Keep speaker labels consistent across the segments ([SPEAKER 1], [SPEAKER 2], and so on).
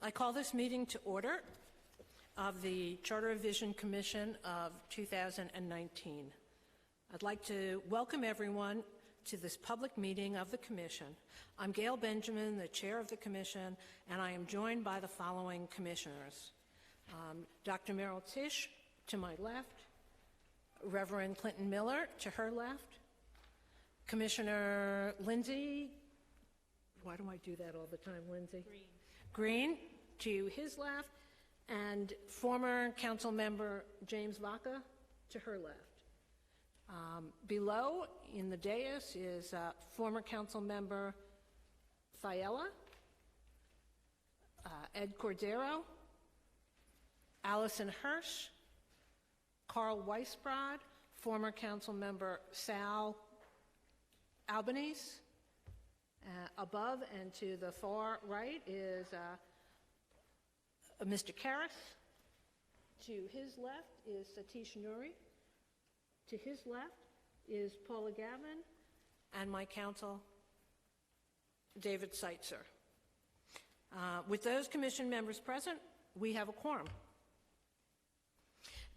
[SPEAKER 1] I call this meeting to order of the Charter Revision Commission of 2019. I'd like to welcome everyone to this public meeting of the Commission. I'm Gail Benjamin, the Chair of the Commission, and I am joined by the following commissioners. Dr. Merrill Tisch, to my left, Reverend Clinton Miller, to her left, Commissioner Lindsay, why do I do that all the time, Lindsay? Green, to his left, and former council member James Vaca, to her left. Below in the dais is former council member Fiella, Ed Cordero, Allison Hirsch, Carl Weisbrod, former council member Sal Albanese. Above and to the far right is Mr. Karras. To his left is Satish Nuri. To his left is Paula Gavin, and my counsel, David Seitzer. With those commission members present, we have a quorum.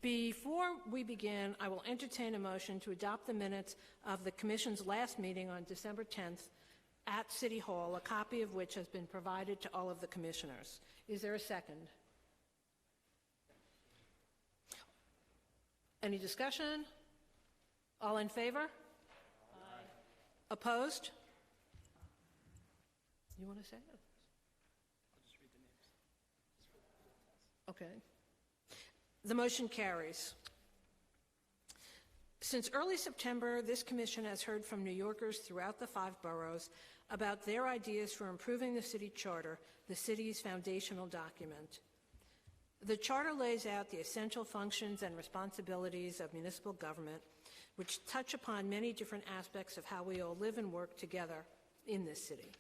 [SPEAKER 1] Before we begin, I will entertain a motion to adopt the minutes of the Commission's last meeting on December 10th at City Hall, a copy of which has been provided to all of the commissioners. Is there a second? Any discussion? All in favor? Aye. Opposed? You want to say it?
[SPEAKER 2] I'll just read the names.
[SPEAKER 1] Okay. The motion carries. Since early September, this commission has heard from New Yorkers throughout the 5 boroughs about their ideas for improving the city charter, the city's foundational document. The charter lays out the essential functions and responsibilities of municipal government, which touch upon many different aspects of how we all live and work together in this city.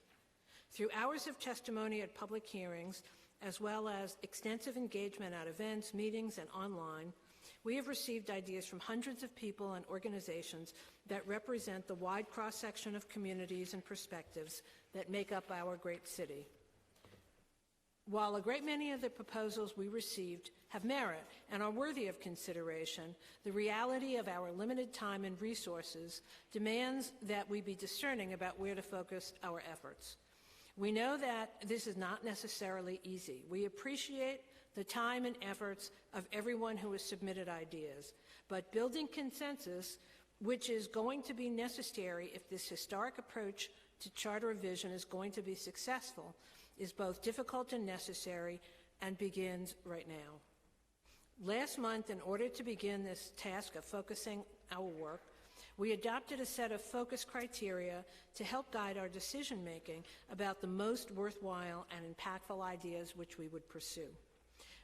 [SPEAKER 1] Through hours of testimony at public hearings, as well as extensive engagement at events, meetings, and online, we have received ideas from hundreds of people and organizations that represent the wide cross-section of communities and perspectives that make up our great city. While a great many of the proposals we received have merit and are worthy of consideration, the reality of our limited time and resources demands that we be discerning about where to focus our efforts. We know that this is not necessarily easy. We appreciate the time and efforts of everyone who has submitted ideas, but building consensus, which is going to be necessary if this historic approach to charter revision is going to be successful, is both difficult and necessary and begins right now. Last month, in order to begin this task of focusing our work, we adopted a set of focus criteria to help guide our decision-making about the most worthwhile and impactful ideas which we would pursue.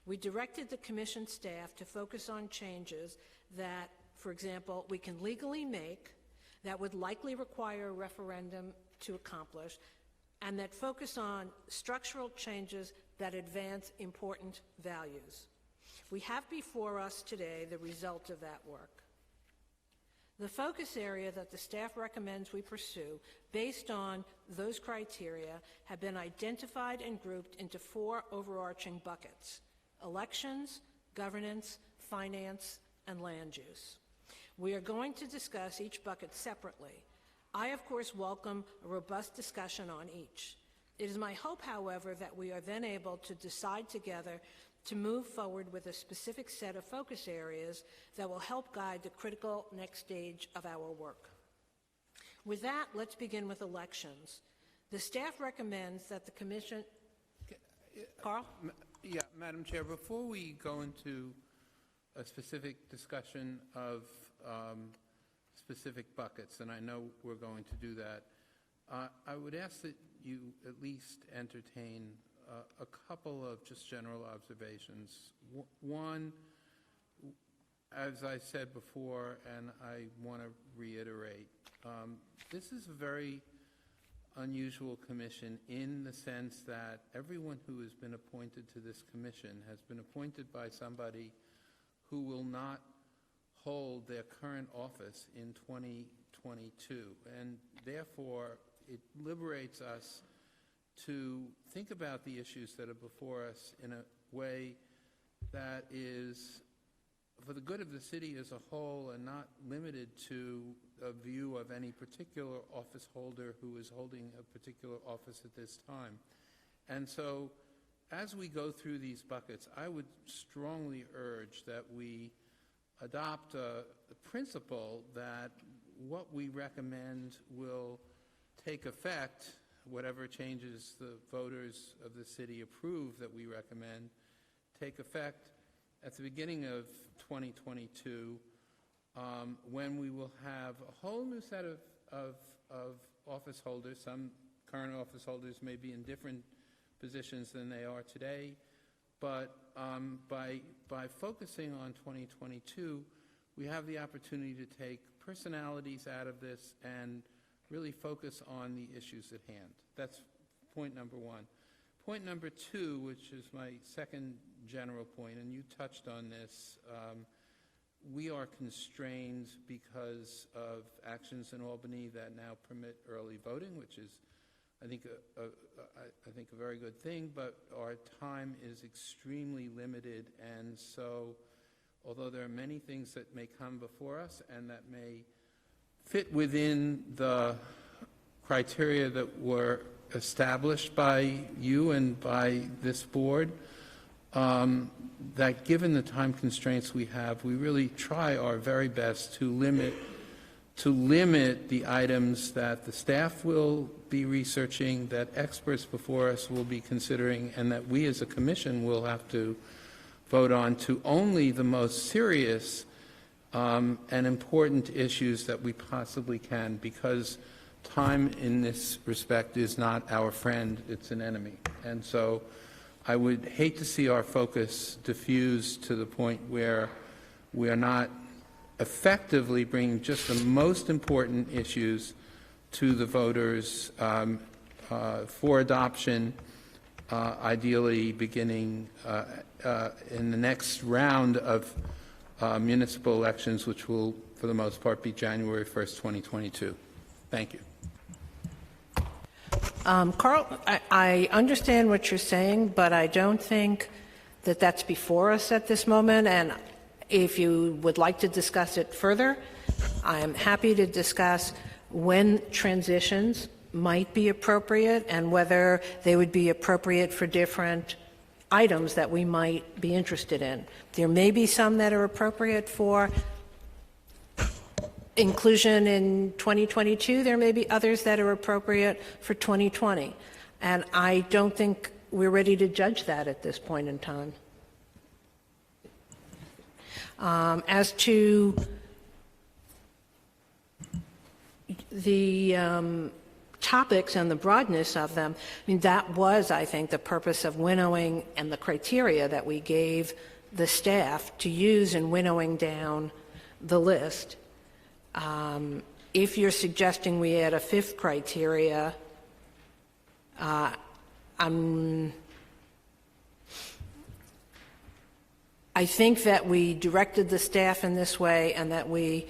[SPEAKER 1] We directed the Commission staff to focus on changes that, for example, we can legally make, that would likely require a referendum to accomplish, and that focus on structural changes that advance important values. We have before us today the result of that work. The focus area that the staff recommends we pursue, based on those criteria, have been identified and grouped into 4 overarching buckets: elections, governance, finance, and land use. We are going to discuss each bucket separately. I, of course, welcome a robust discussion on each. It is my hope, however, that we are then able to decide together to move forward with a specific set of focus areas that will help guide the critical next stage of our work. With that, let's begin with elections. The staff recommends that the Commission... Carl?
[SPEAKER 3] Yeah, Madam Chair, before we go into a specific discussion of specific buckets, and I know we're going to do that, I would ask that you at least entertain a couple of just general observations. One, as I said before, and I want to reiterate, this is a very unusual commission in the sense that everyone who has been appointed to this commission has been appointed by somebody who will not hold their current office in 2022, and therefore it liberates us to think about the issues that are before us in a way that is for the good of the city as a whole and not limited to a view of any particular office holder who is holding a particular office at this time. And so as we go through these buckets, I would strongly urge that we adopt a principle that what we recommend will take effect, whatever changes the voters of the city approve that we recommend, take effect at the beginning of 2022, when we will have a whole new set of office holders. Some current office holders may be in different positions than they are today, but by focusing on 2022, we have the opportunity to take personalities out of this and really focus on the issues at hand. That's point number one. Point number two, which is my second general point, and you touched on this, we are constrained because of actions in Albany that now permit early voting, which is, I think, a very good thing, but our time is extremely limited, and so although there are many things that may come before us and that may fit within the criteria that were established by you and by this board, that given the time constraints we have, we really try our very best to limit the items that the staff will be researching, that experts before us will be considering, and that we as a commission will have to vote on, to only the most serious and important issues that we possibly can, because time in this respect is not our friend, it's an enemy. And so I would hate to see our focus diffused to the point where we are not effectively bringing just the most important issues to the voters for adoption, ideally beginning in the next round of municipal elections, which will, for the most part, be January 1st, 2022. Thank you.
[SPEAKER 1] Carl, I understand what you're saying, but I don't think that that's before us at this moment, and if you would like to discuss it further, I am happy to discuss when transitions might be appropriate and whether they would be appropriate for different items that we might be interested in. There may be some that are appropriate for inclusion in 2022. There may be others that are appropriate for 2020. And I don't think we're ready to judge that at this point in time. As to the topics and the broadness of them, I mean, that was, I think, the purpose of winnowing and the criteria that we gave the staff to use in winnowing down the list. If you're suggesting we add a fifth criteria, I think that we directed the staff in this way and that we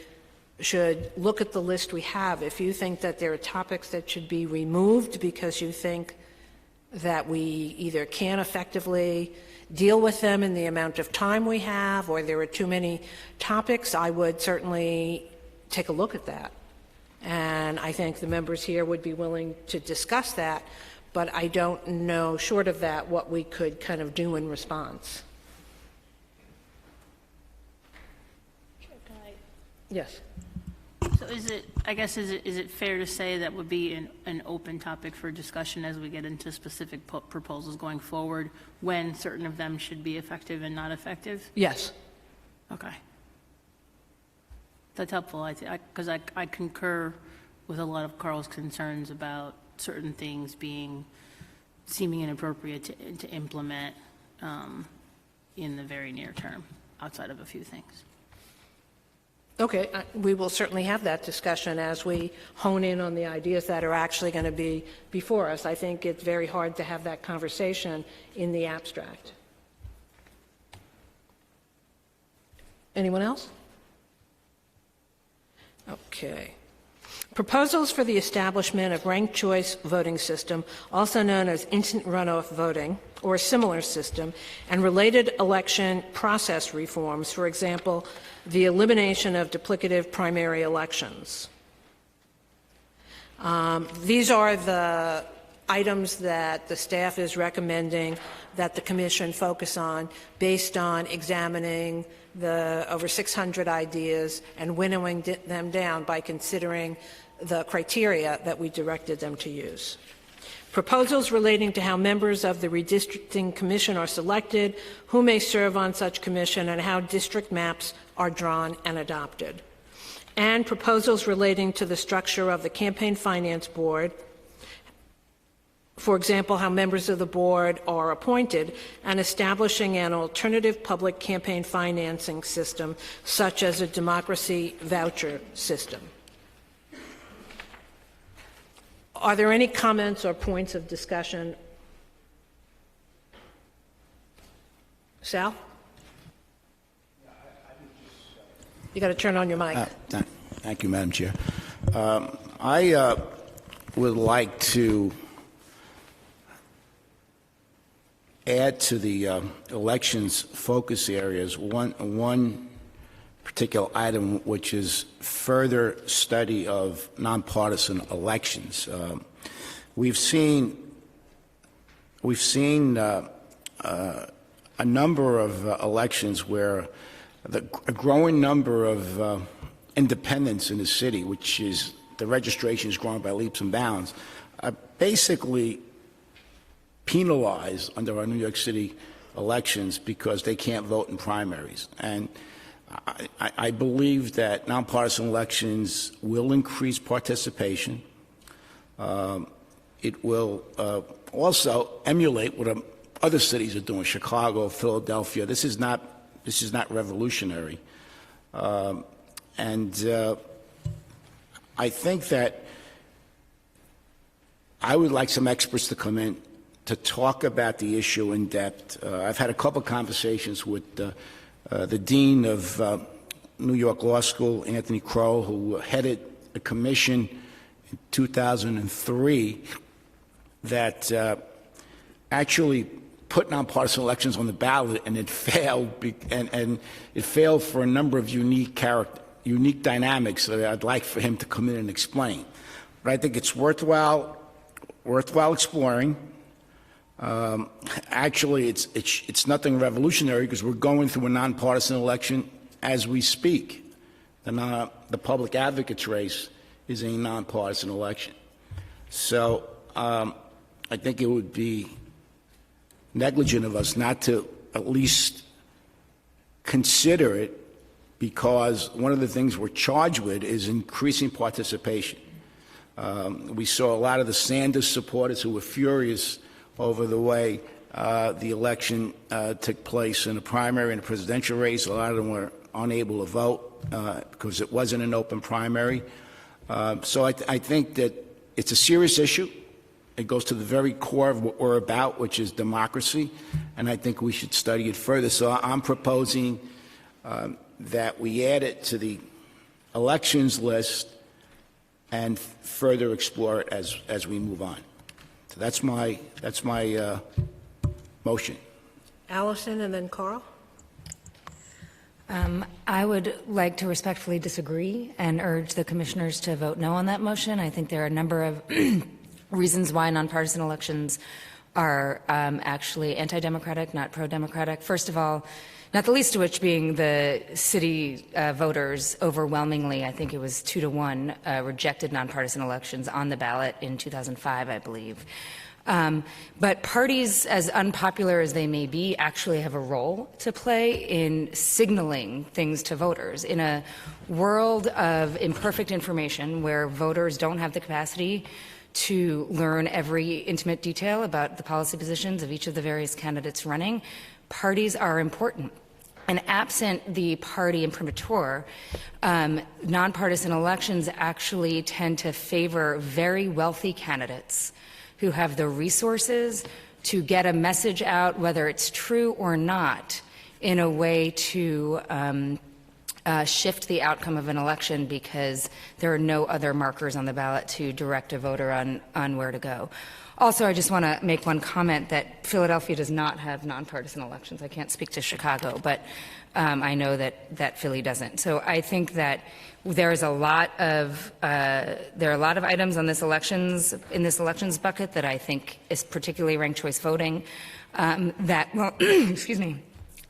[SPEAKER 1] should look at the list we have. If you think that there are topics that should be removed because you think that we either can't effectively deal with them in the amount of time we have, or there are too many topics, I would certainly take a look at that. And I think the members here would be willing to discuss that, but I don't know, short of that, what we could kind of do in response. Yes.
[SPEAKER 2] So is it fair to say that would be an open topic for discussion as we get into specific proposals going forward, when certain of them should be effective and not effective?
[SPEAKER 1] Yes.
[SPEAKER 2] Okay. That's helpful, because I concur with a lot of Carl's concerns about certain things seeming inappropriate to implement in the very near term, outside of a few things.
[SPEAKER 1] Okay, we will certainly have that discussion as we hone in on the ideas that are actually going to be before us. I think it's very hard to have that conversation in the abstract. Anyone else? Okay. Proposals for the establishment of ranked choice voting system, also known as instant runoff voting, or a similar system, and related election process reforms, for example, the elimination of duplicative primary elections. These are the items that the staff is recommending that the Commission focus on based on examining the over 600 ideas and winnowing them down by considering the criteria that we directed them to use. Proposals relating to how members of the Redistricting Commission are selected, who may serve on such commission, and how district maps are drawn and adopted. And proposals relating to the structure of the Campaign Finance Board, for example, how members of the board are appointed, and establishing an alternative public campaign financing system, such as a democracy voucher system. Are there any comments or points of discussion? Sal? You got to turn on your mic.
[SPEAKER 4] Thank you, Madam Chair. I would like to add to the elections focus areas one particular item, which is further study of nonpartisan elections. We've seen a number of elections where a growing number of independents in the city, which is the registration is growing by leaps and bounds, are basically penalized under our New York City elections because they can't vote in primaries. And I believe that nonpartisan elections will increase participation. It will also emulate what other cities are doing: Chicago, Philadelphia. This is not revolutionary, and I think that I would like some experts to come in to talk about the issue in depth. I've had a couple of conversations with the dean of New York Law School, Anthony Crow, who headed a commission in 2003 that actually put nonpartisan elections on the ballot, and it failed, and it failed for a number of unique dynamics that I'd like for him to come in and explain. But I think it's worthwhile exploring. Actually, it's nothing revolutionary because we're going through a nonpartisan election as we speak. The public advocate's race is a nonpartisan election. So I think it would be negligent of us not to at least consider it, because one of the things we're charged with is increasing participation. We saw a lot of the Sanders supporters who were furious over the way the election took place in a primary and a presidential race. A lot of them were unable to vote because it wasn't an open primary. So I think that it's a serious issue. It goes to the very core of what we're about, which is democracy, and I think we should study it further. So I'm proposing that we add it to the elections list and further explore it as we move on. So that's my motion.
[SPEAKER 1] Allison and then Carl.
[SPEAKER 5] I would like to respectfully disagree and urge the commissioners to vote no on that motion. I think there are a number of reasons why nonpartisan elections are actually anti-democratic, not pro-democratic. First of all, not the least of which being the city voters overwhelmingly, I think it was 2-1, rejected nonpartisan elections on the ballot in 2005, I believe. But parties, as unpopular as they may be, actually have a role to play in signaling things to voters. In a world of imperfect information where voters don't have the capacity to learn every intimate detail about the policy positions of each of the various candidates running, parties are important. And absent the party imprimatur, nonpartisan elections actually tend to favor very wealthy candidates who have the resources to get a message out, whether it's true or not, in a way to shift the outcome of an election because there are no other markers on the ballot to direct a voter on where to go. Also, I just want to make one comment that Philadelphia does not have nonpartisan elections. I can't speak to Chicago, but I know that Philly doesn't. So I think that there are a lot of items on this elections bucket that I think is particularly ranked choice voting that will excuse me,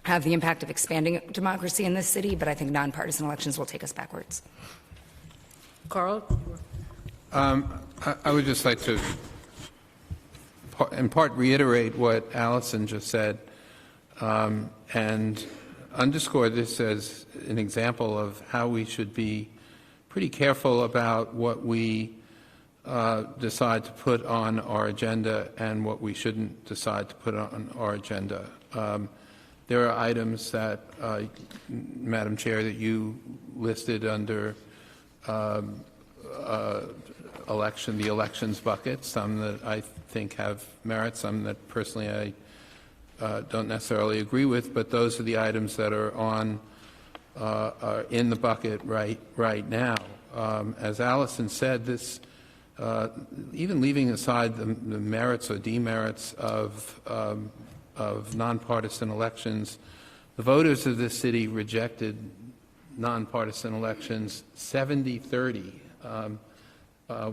[SPEAKER 5] have the impact of expanding democracy in this city, but I think nonpartisan elections will take us backwards.
[SPEAKER 1] Carl?
[SPEAKER 3] I would just like to, in part, reiterate what Allison just said and underscore this as an example of how we should be pretty careful about what we decide to put on our agenda and what we shouldn't decide to put on our agenda. There are items that, Madam Chair, that you listed under the elections bucket, some that I think have merit, some that personally I don't necessarily agree with, but those are the items that are are in the bucket right now. As Allison said, this even leaving aside the merits or demerits of nonpartisan elections, the voters of this city rejected nonpartisan elections 70-30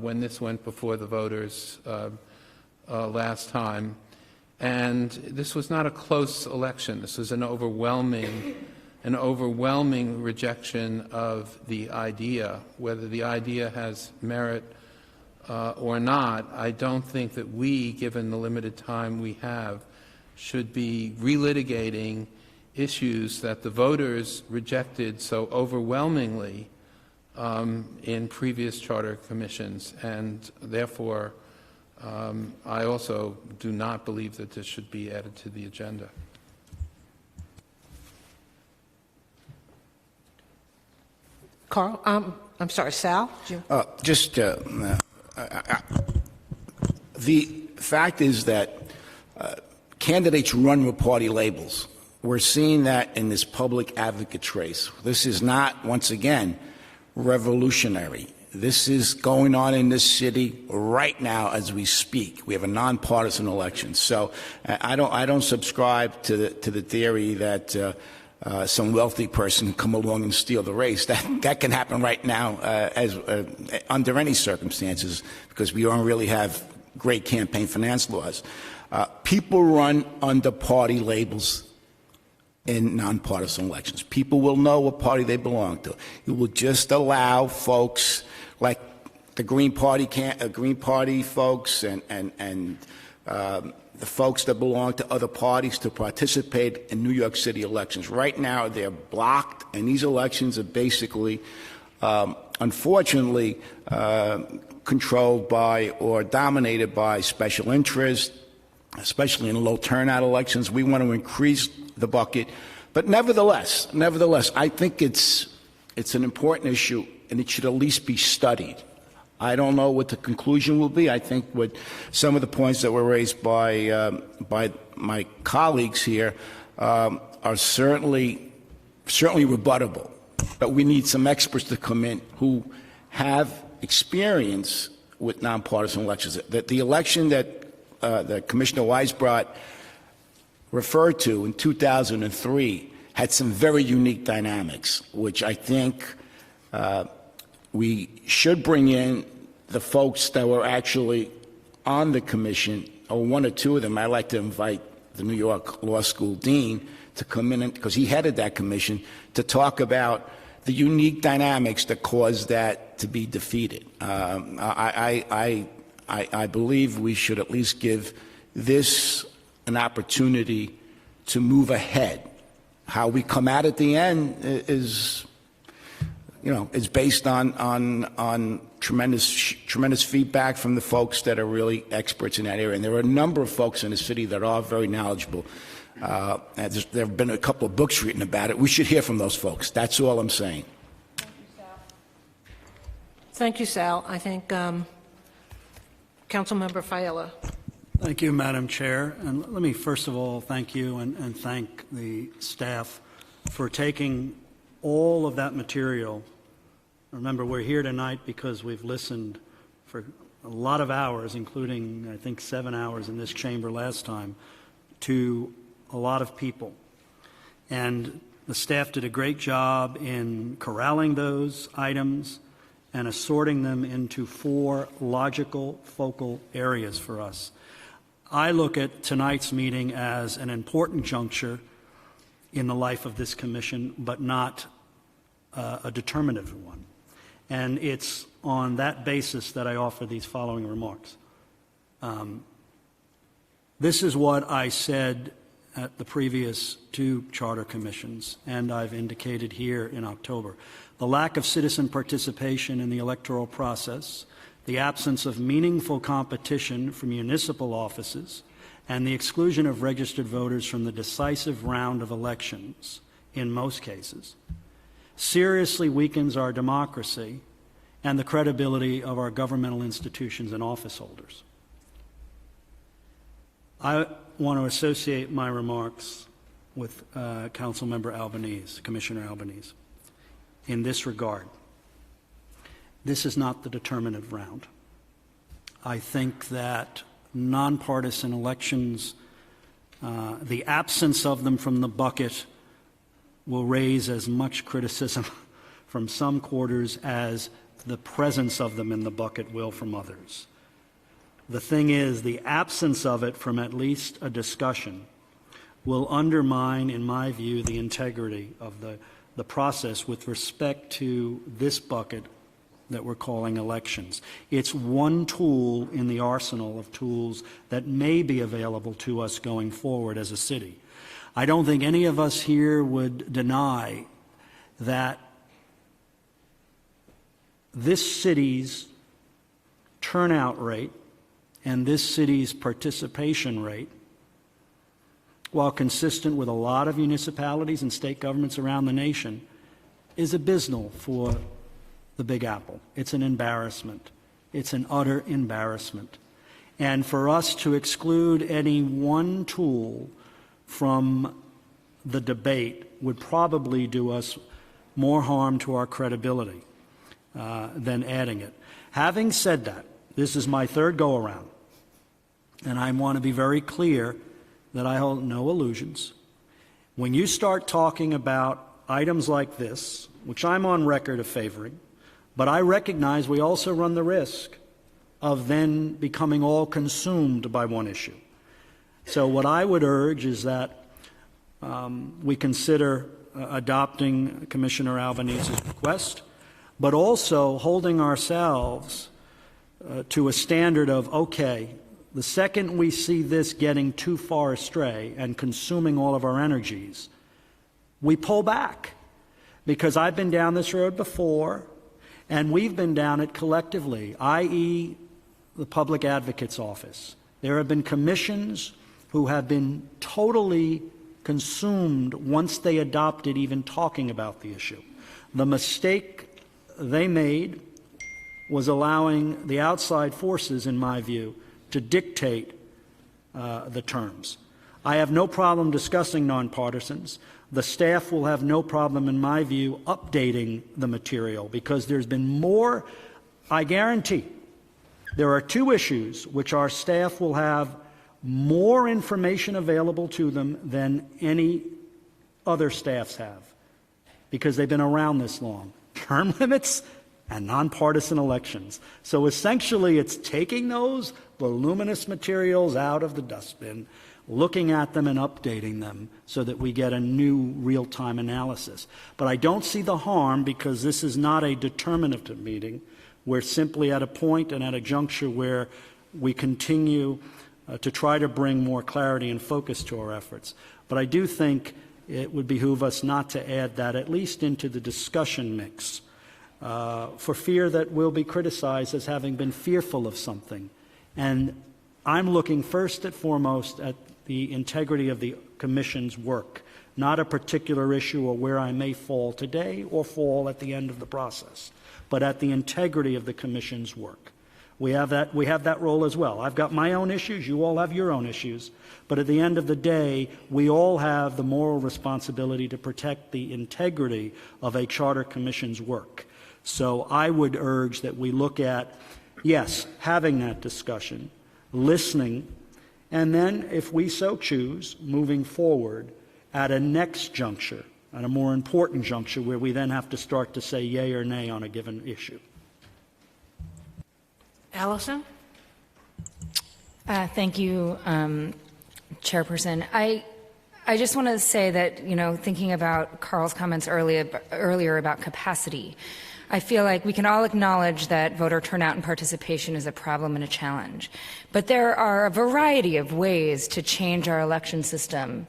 [SPEAKER 3] when this went before the voters last time. And this was not a close election. This was an overwhelming rejection of the idea. Whether the idea has merit or not, I don't think that we, given the limited time we have, should be relitigating issues that the voters rejected so overwhelmingly in previous charter commissions. And therefore, I also do not believe that this should be added to the agenda.
[SPEAKER 1] Carl? I'm sorry, Sal?
[SPEAKER 4] The fact is that candidates run with party labels. We're seeing that in this public advocates race. This is not, once again, revolutionary. This is going on in this city right now as we speak. We have a nonpartisan election. So I don't subscribe to the theory that some wealthy person can come along and steal the race. That can happen right now under any circumstances because we don't really have great campaign finance laws. People run under party labels in nonpartisan elections. People will know what party they belong to. You will just allow folks like the Green Party folks and the folks that belong to other parties to participate in New York City elections. Right now, they're blocked, and these elections are basically, unfortunately, controlled by or dominated by special interests, especially in low turnout elections. We want to increase the bucket. But nevertheless, I think it's an important issue, and it should at least be studied. I don't know what the conclusion will be. I think what some of the points that were raised by my colleagues here are certainly rebuttable. But we need some experts to come in who have experience with nonpartisan elections. The election that Commissioner Weisbrot referred to in 2003 had some very unique dynamics, which I think we should bring in the folks that were actually on the commission, or one or two of them. I'd like to invite the New York Law School dean to come in, because he headed that commission, to talk about the unique dynamics that caused that to be defeated. I believe we should at least give this an opportunity to move ahead. How we come out at the end is based on tremendous feedback from the folks that are really experts in that area. And there are a number of folks in the city that are very knowledgeable. There have been a couple of books written about it. We should hear from those folks. That's all I'm saying.
[SPEAKER 1] Thank you, Sal. I think Councilmember Fiala.
[SPEAKER 6] Thank you, Madam Chair. And let me first of all thank you and thank the staff for taking all of that material, remember, we're here tonight because we've listened for a lot of hours, including, I think, 7 hours in this chamber last time, to a lot of people. And the staff did a great job in corralling those items and assorting them into 4 logical focal areas for us. I look at tonight's meeting as an important juncture in the life of this commission, but not a determinative one. And it's on that basis that I offer these following remarks. This is what I said at the previous 2 charter commissions, and I've indicated here in October. The lack of citizen participation in the electoral process, the absence of meaningful competition for municipal offices, and the exclusion of registered voters from the decisive round of elections, in most cases, seriously weakens our democracy and the credibility of our governmental institutions and office holders. I want to associate my remarks with Councilmember Albanese, Commissioner Albanese, in this regard. This is not the determinative round. I think that nonpartisan elections, the absence of them from the bucket, will raise as much criticism from some quarters as the presence of them in the bucket will from others. The thing is, the absence of it from at least a discussion will undermine, in my view, the integrity of the process with respect to this bucket that we're calling elections. It's one tool in the arsenal of tools that may be available to us going forward as a city. I don't think any of us here would deny that this city's turnout rate and this city's participation rate, while consistent with a lot of municipalities and state governments around the nation, is abysmal for the Big Apple. It's an embarrassment. It's an utter embarrassment. And for us to exclude any one tool from the debate would probably do us more harm to our credibility than adding it. Having said that, this is my 3rd go-around, and I want to be very clear that I hold no illusions. When you start talking about items like this, which I'm on record of favoring, but I recognize we also run the risk of then becoming all consumed by one issue. So what I would urge is that we consider adopting Commissioner Albanese's request, but also holding ourselves to a standard of, okay, the second we see this getting too far astray and consuming all of our energies, we pull back. Because I've been down this road before, and we've been down it collectively, i.e. the Public Advocate's Office. There have been commissions who have been totally consumed once they adopted even talking about the issue. The mistake they made was allowing the outside forces, in my view, to dictate the terms. I have no problem discussing nonpartisans. The staff will have no problem, in my view, updating the material because there's been more, I guarantee, there are 2 issues which our staff will have more information available to them than any other staffs have because they've been around this long. Term limits and nonpartisan elections. So essentially it's taking those voluminous materials out of the dustbin, looking at them and updating them so that we get a new real-time analysis. But I don't see the harm because this is not a determinative meeting. We're simply at a point and at a juncture where we continue to try to bring more clarity and focus to our efforts. But I do think it would behoove us not to add that at least into the discussion mix for fear that we'll be criticized as having been fearful of something. And I'm looking first and foremost at the integrity of the Commission's work, not a particular issue or where I may fall today or fall at the end of the process, but at the integrity of the Commission's work. We have that role as well. I've got my own issues, you all have your own issues, but at the end of the day, we all have the moral responsibility to protect the integrity of a charter commission's work. So I would urge that we look at, yes, having that discussion, listening, and then, if we so choose, moving forward at a next juncture, at a more important juncture, where we then have to start to say yay or nay on a given issue.
[SPEAKER 1] Allison?
[SPEAKER 5] Thank you, Chairperson. I just want to say that, thinking about Carl's comments earlier about capacity, I feel like we can all acknowledge that voter turnout and participation is a problem and a challenge. But there are a variety of ways to change our election system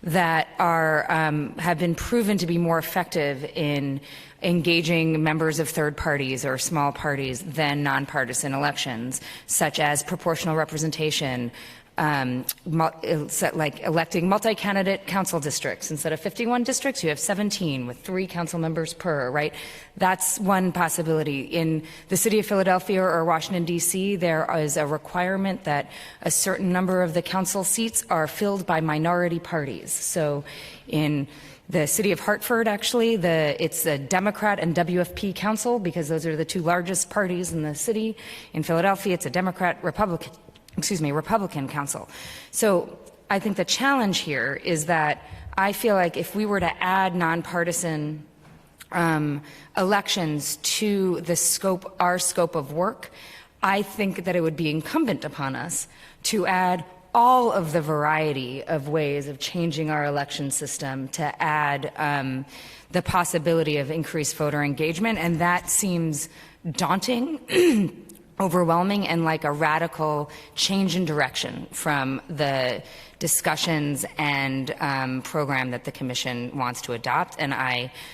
[SPEAKER 5] that have been proven to be more effective in engaging members of third parties or small parties than nonpartisan elections, such as proportional representation, like electing multi-candidate council districts. Instead of 51 districts, you have 17 with 3 council members per, right? That's one possibility. In the city of Philadelphia or Washington, D.C., there is a requirement that a certain number of the council seats are filled by minority parties. So in the city of Hartford, actually, it's the Democrat and WFP council, because those are the 2 largest parties in the city. In Philadelphia, it's a Democrat-Republican council. So I think the challenge here is that I feel like if we were to add nonpartisan elections to our scope of work, I think that it would be incumbent upon us to add all of the variety of ways of changing our election system, to add the possibility of increased voter engagement, and that seems daunting, overwhelming, and like a radical change in direction from the discussions and program that the Commission wants to adopt. And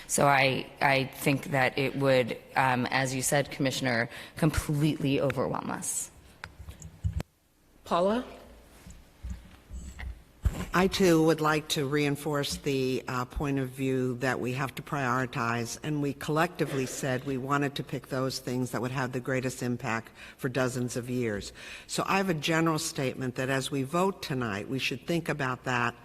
[SPEAKER 5] so I think that it would, as you said, Commissioner, completely overwhelm us.
[SPEAKER 1] Paula?
[SPEAKER 7] I, too, would like to reinforce the point of view that we have to prioritize, and we collectively said we wanted to pick those things that would have the greatest impact for dozens of years. So I have a general statement that as we vote tonight, we should think about that,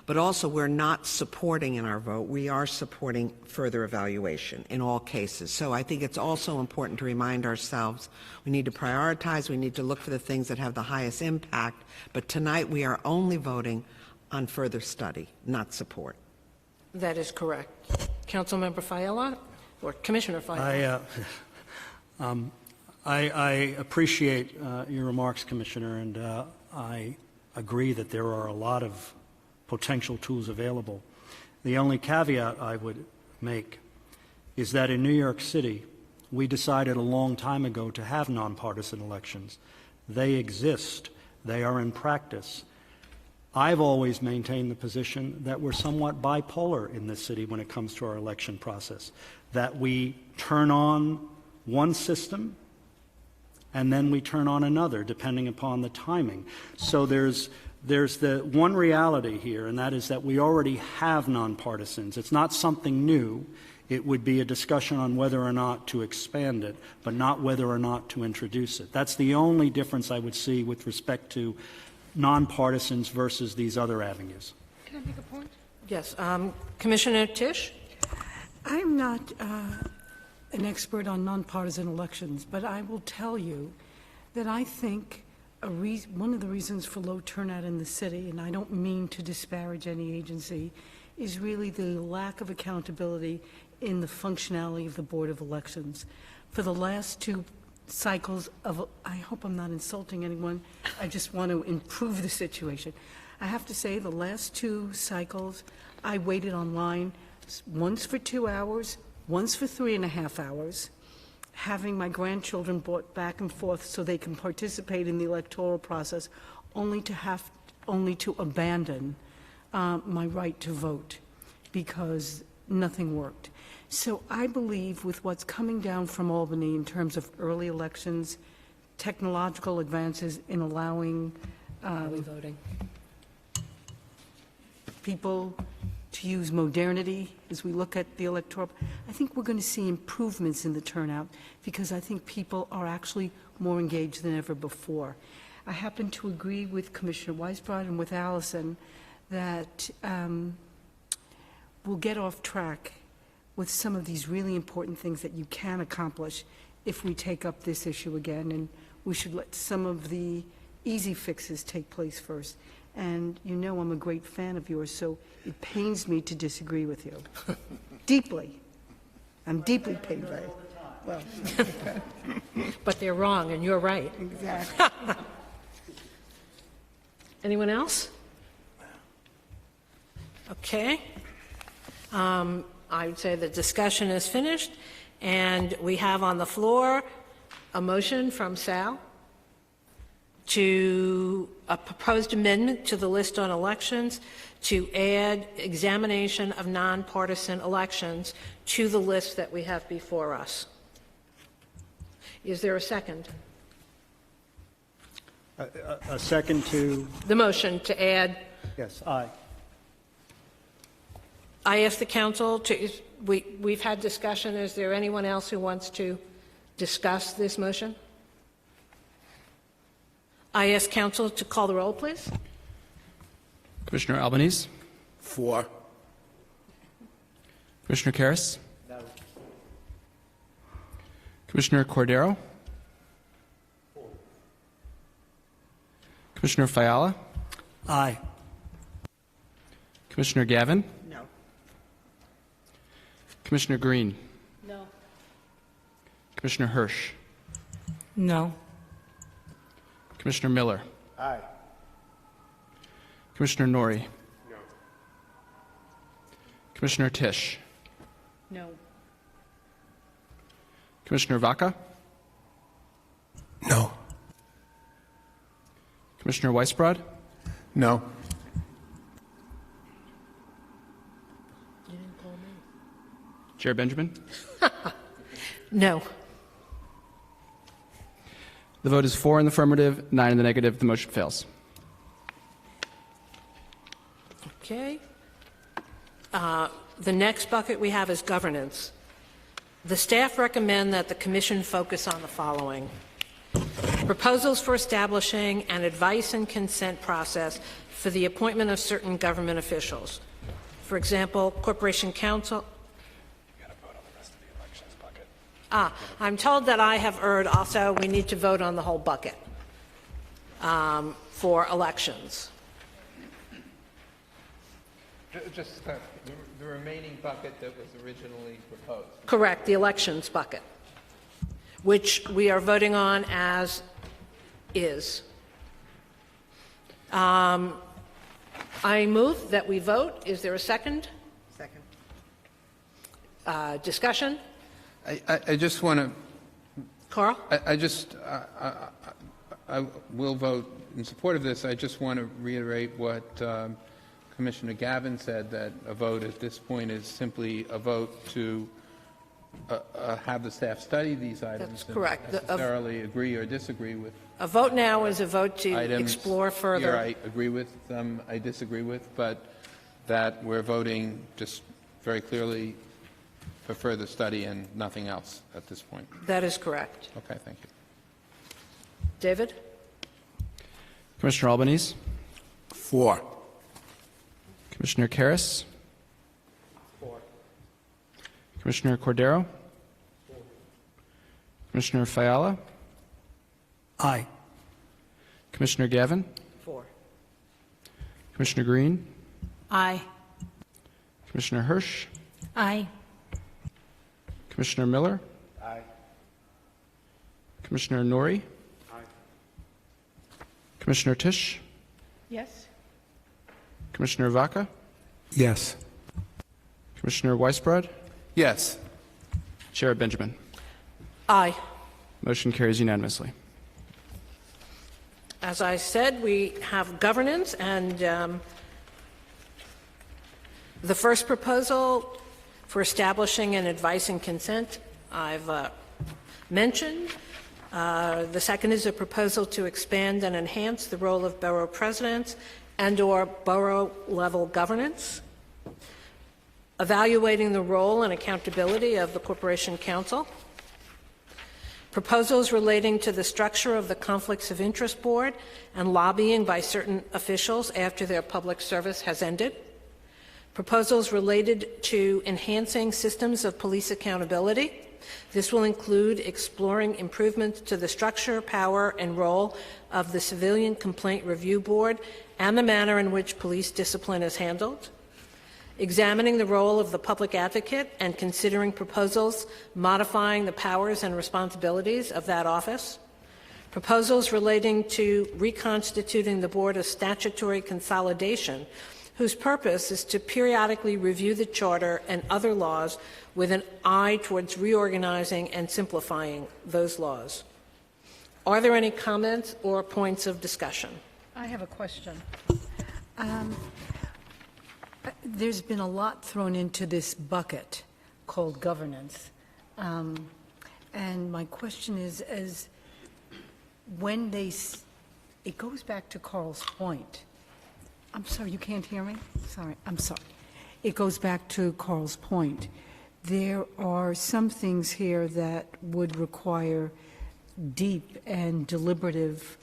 [SPEAKER 7] but also we're not supporting in our vote. We are supporting further evaluation in all cases. So I think it's also important to remind ourselves we need to prioritize, we need to look for the things that have the highest impact, but tonight we are only voting on further study, not support.
[SPEAKER 1] That is correct. Councilmember Fiala, or Commissioner Fiala?
[SPEAKER 6] I appreciate your remarks, Commissioner, and I agree that there are a lot of potential tools available. The only caveat I would make is that in New York City, we decided a long time ago to have nonpartisan elections. They exist. They are in practice. I've always maintained the position that we're somewhat bipolar in this city when it comes to our election process, that we turn on one system and then we turn on another, depending upon the timing. So there's the one reality here, and that is that we already have nonpartisans. It's not something new. It would be a discussion on whether or not to expand it, but not whether or not to introduce it. That's the only difference I would see with respect to nonpartisans versus these other avenues.
[SPEAKER 1] Can I make a point? Yes. Commissioner Tisch?
[SPEAKER 8] I'm not an expert on nonpartisan elections, but I will tell you that I think one of the reasons for low turnout in the city, and I don't mean to disparage any agency, is really the lack of accountability in the functionality of the Board of Elections. For the last 2 cycles of, I hope I'm not insulting anyone, I just want to improve the situation. I have to say the last 2 cycles, I waited online, once for 2 hours, once for 3.5 hours, having my grandchildren brought back and forth so they can participate in the electoral process, only to abandon my right to vote because nothing worked. So I believe with what's coming down from Albany in terms of early elections, technological advances in allowing
[SPEAKER 5] Early voting.
[SPEAKER 8] people to use modernity as we look at the electoral. I think we're going to see improvements in the turnout because I think people are actually more engaged than ever before. I happen to agree with Commissioner Weisbrod and with Allison that we'll get off track with some of these really important things that you can accomplish if we take up this issue again, and we should let some of the easy fixes take place first. And you know I'm a great fan of yours, so it pains me to disagree with you. Deeply. I'm deeply pained by it. Well,
[SPEAKER 1] But they're wrong, and you're right.
[SPEAKER 8] exactly.
[SPEAKER 1] Anyone else? Okay. I would say the discussion is finished, and we have on the floor a motion from Sal to a proposed amendment to the list on elections to add examination of nonpartisan elections to the list that we have before us. Is there a second?
[SPEAKER 6] A second to,
[SPEAKER 1] The motion to add,
[SPEAKER 6] yes, aye.
[SPEAKER 1] I ask the council to, we've had discussion. Is there anyone else who wants to discuss this motion? I ask council to call the roll, please.
[SPEAKER 9] Commissioner Albanese?
[SPEAKER 4] 4.
[SPEAKER 9] Commissioner Karras? No. Commissioner Cordero? 4. Commissioner Fiala?
[SPEAKER 6] Aye.
[SPEAKER 9] Commissioner Gavin?
[SPEAKER 7] No.
[SPEAKER 9] Commissioner Green?
[SPEAKER 1] No.
[SPEAKER 9] Commissioner Hirsch?
[SPEAKER 5] No.
[SPEAKER 9] Commissioner Miller?
[SPEAKER 4] Aye.
[SPEAKER 9] Commissioner Norrie? No. Commissioner Tisch?
[SPEAKER 1] No.
[SPEAKER 9] Commissioner Vaca?
[SPEAKER 3] No.
[SPEAKER 9] Commissioner Weisbrod?
[SPEAKER 3] No.
[SPEAKER 9] Chair Benjamin?
[SPEAKER 1] No.
[SPEAKER 9] The vote is 4 in the affirmative, 9 in the negative. The motion fails.
[SPEAKER 1] Okay. The next bucket we have is governance. The staff recommend that the commission focus on the following: proposals for establishing an advice and consent process for the appointment of certain government officials. For example, corporation counsel. I'm told that I have heard also we need to vote on the whole bucket for elections.
[SPEAKER 3] Just the remaining bucket that was originally proposed.
[SPEAKER 1] Correct, the elections bucket, which we are voting on as is. I move that we vote. Is there a second?
[SPEAKER 7] Second.
[SPEAKER 1] Discussion?
[SPEAKER 3] I just want to,
[SPEAKER 1] Carl?
[SPEAKER 3] I will vote in support of this. I just want to reiterate what Commissioner Gavin said, that a vote at this point is simply a vote to have the staff study these items.
[SPEAKER 1] That's correct.
[SPEAKER 3] And necessarily agree or disagree with
[SPEAKER 1] A vote now is a vote to
[SPEAKER 3] items.
[SPEAKER 1] explore further.
[SPEAKER 3] Here I agree with, I disagree with, but that we're voting just very clearly for further study and nothing else at this point.
[SPEAKER 1] That is correct.
[SPEAKER 3] Okay, thank you.
[SPEAKER 1] David?
[SPEAKER 9] Commissioner Albanese?
[SPEAKER 4] 4.
[SPEAKER 9] Commissioner Karras?
[SPEAKER 3] 4.
[SPEAKER 9] Commissioner Cordero? 4. Commissioner Fiala?
[SPEAKER 6] Aye.
[SPEAKER 9] Commissioner Gavin?
[SPEAKER 1] 4.
[SPEAKER 9] Commissioner Green?
[SPEAKER 5] Aye.
[SPEAKER 9] Commissioner Hirsch?
[SPEAKER 5] Aye.
[SPEAKER 9] Commissioner Miller?
[SPEAKER 4] Aye.
[SPEAKER 9] Commissioner Norrie?
[SPEAKER 4] Aye.
[SPEAKER 9] Commissioner Tisch?
[SPEAKER 1] Yes.
[SPEAKER 9] Commissioner Vaca?
[SPEAKER 3] Yes.
[SPEAKER 9] Commissioner Weisbrod?
[SPEAKER 3] Yes.
[SPEAKER 9] Chair Benjamin?
[SPEAKER 1] Aye.
[SPEAKER 9] Motion carries unanimously.
[SPEAKER 1] As I said, we have governance, and the first proposal for establishing an advice and consent I've mentioned. The second is a proposal to expand and enhance the role of borough presidents and/or borough-level governance. evaluating the role and accountability of the Corporation Counsel, proposals relating to the structure of the Conflicts of Interest Board and lobbying by certain officials after their public service has ended, proposals related to enhancing systems of police accountability. This will include exploring improvements to the structure, power, and role of the Civilian Complaint Review Board and the manner in which police discipline is handled, examining the role of the public advocate and considering proposals modifying the powers and responsibilities of that office, proposals relating to reconstituting the Board of Statutory Consolidation, whose purpose is to periodically review the Charter and other laws with an eye towards reorganizing and simplifying those laws. Are there any comments or points of discussion?
[SPEAKER 8] I have a question. There's been a lot thrown into this bucket called governance. And my question is, when it goes back to Carl's point. I'm sorry, you can't hear me? Sorry, I'm sorry. It goes back to Carl's point. There are some things here that would require deep and deliberative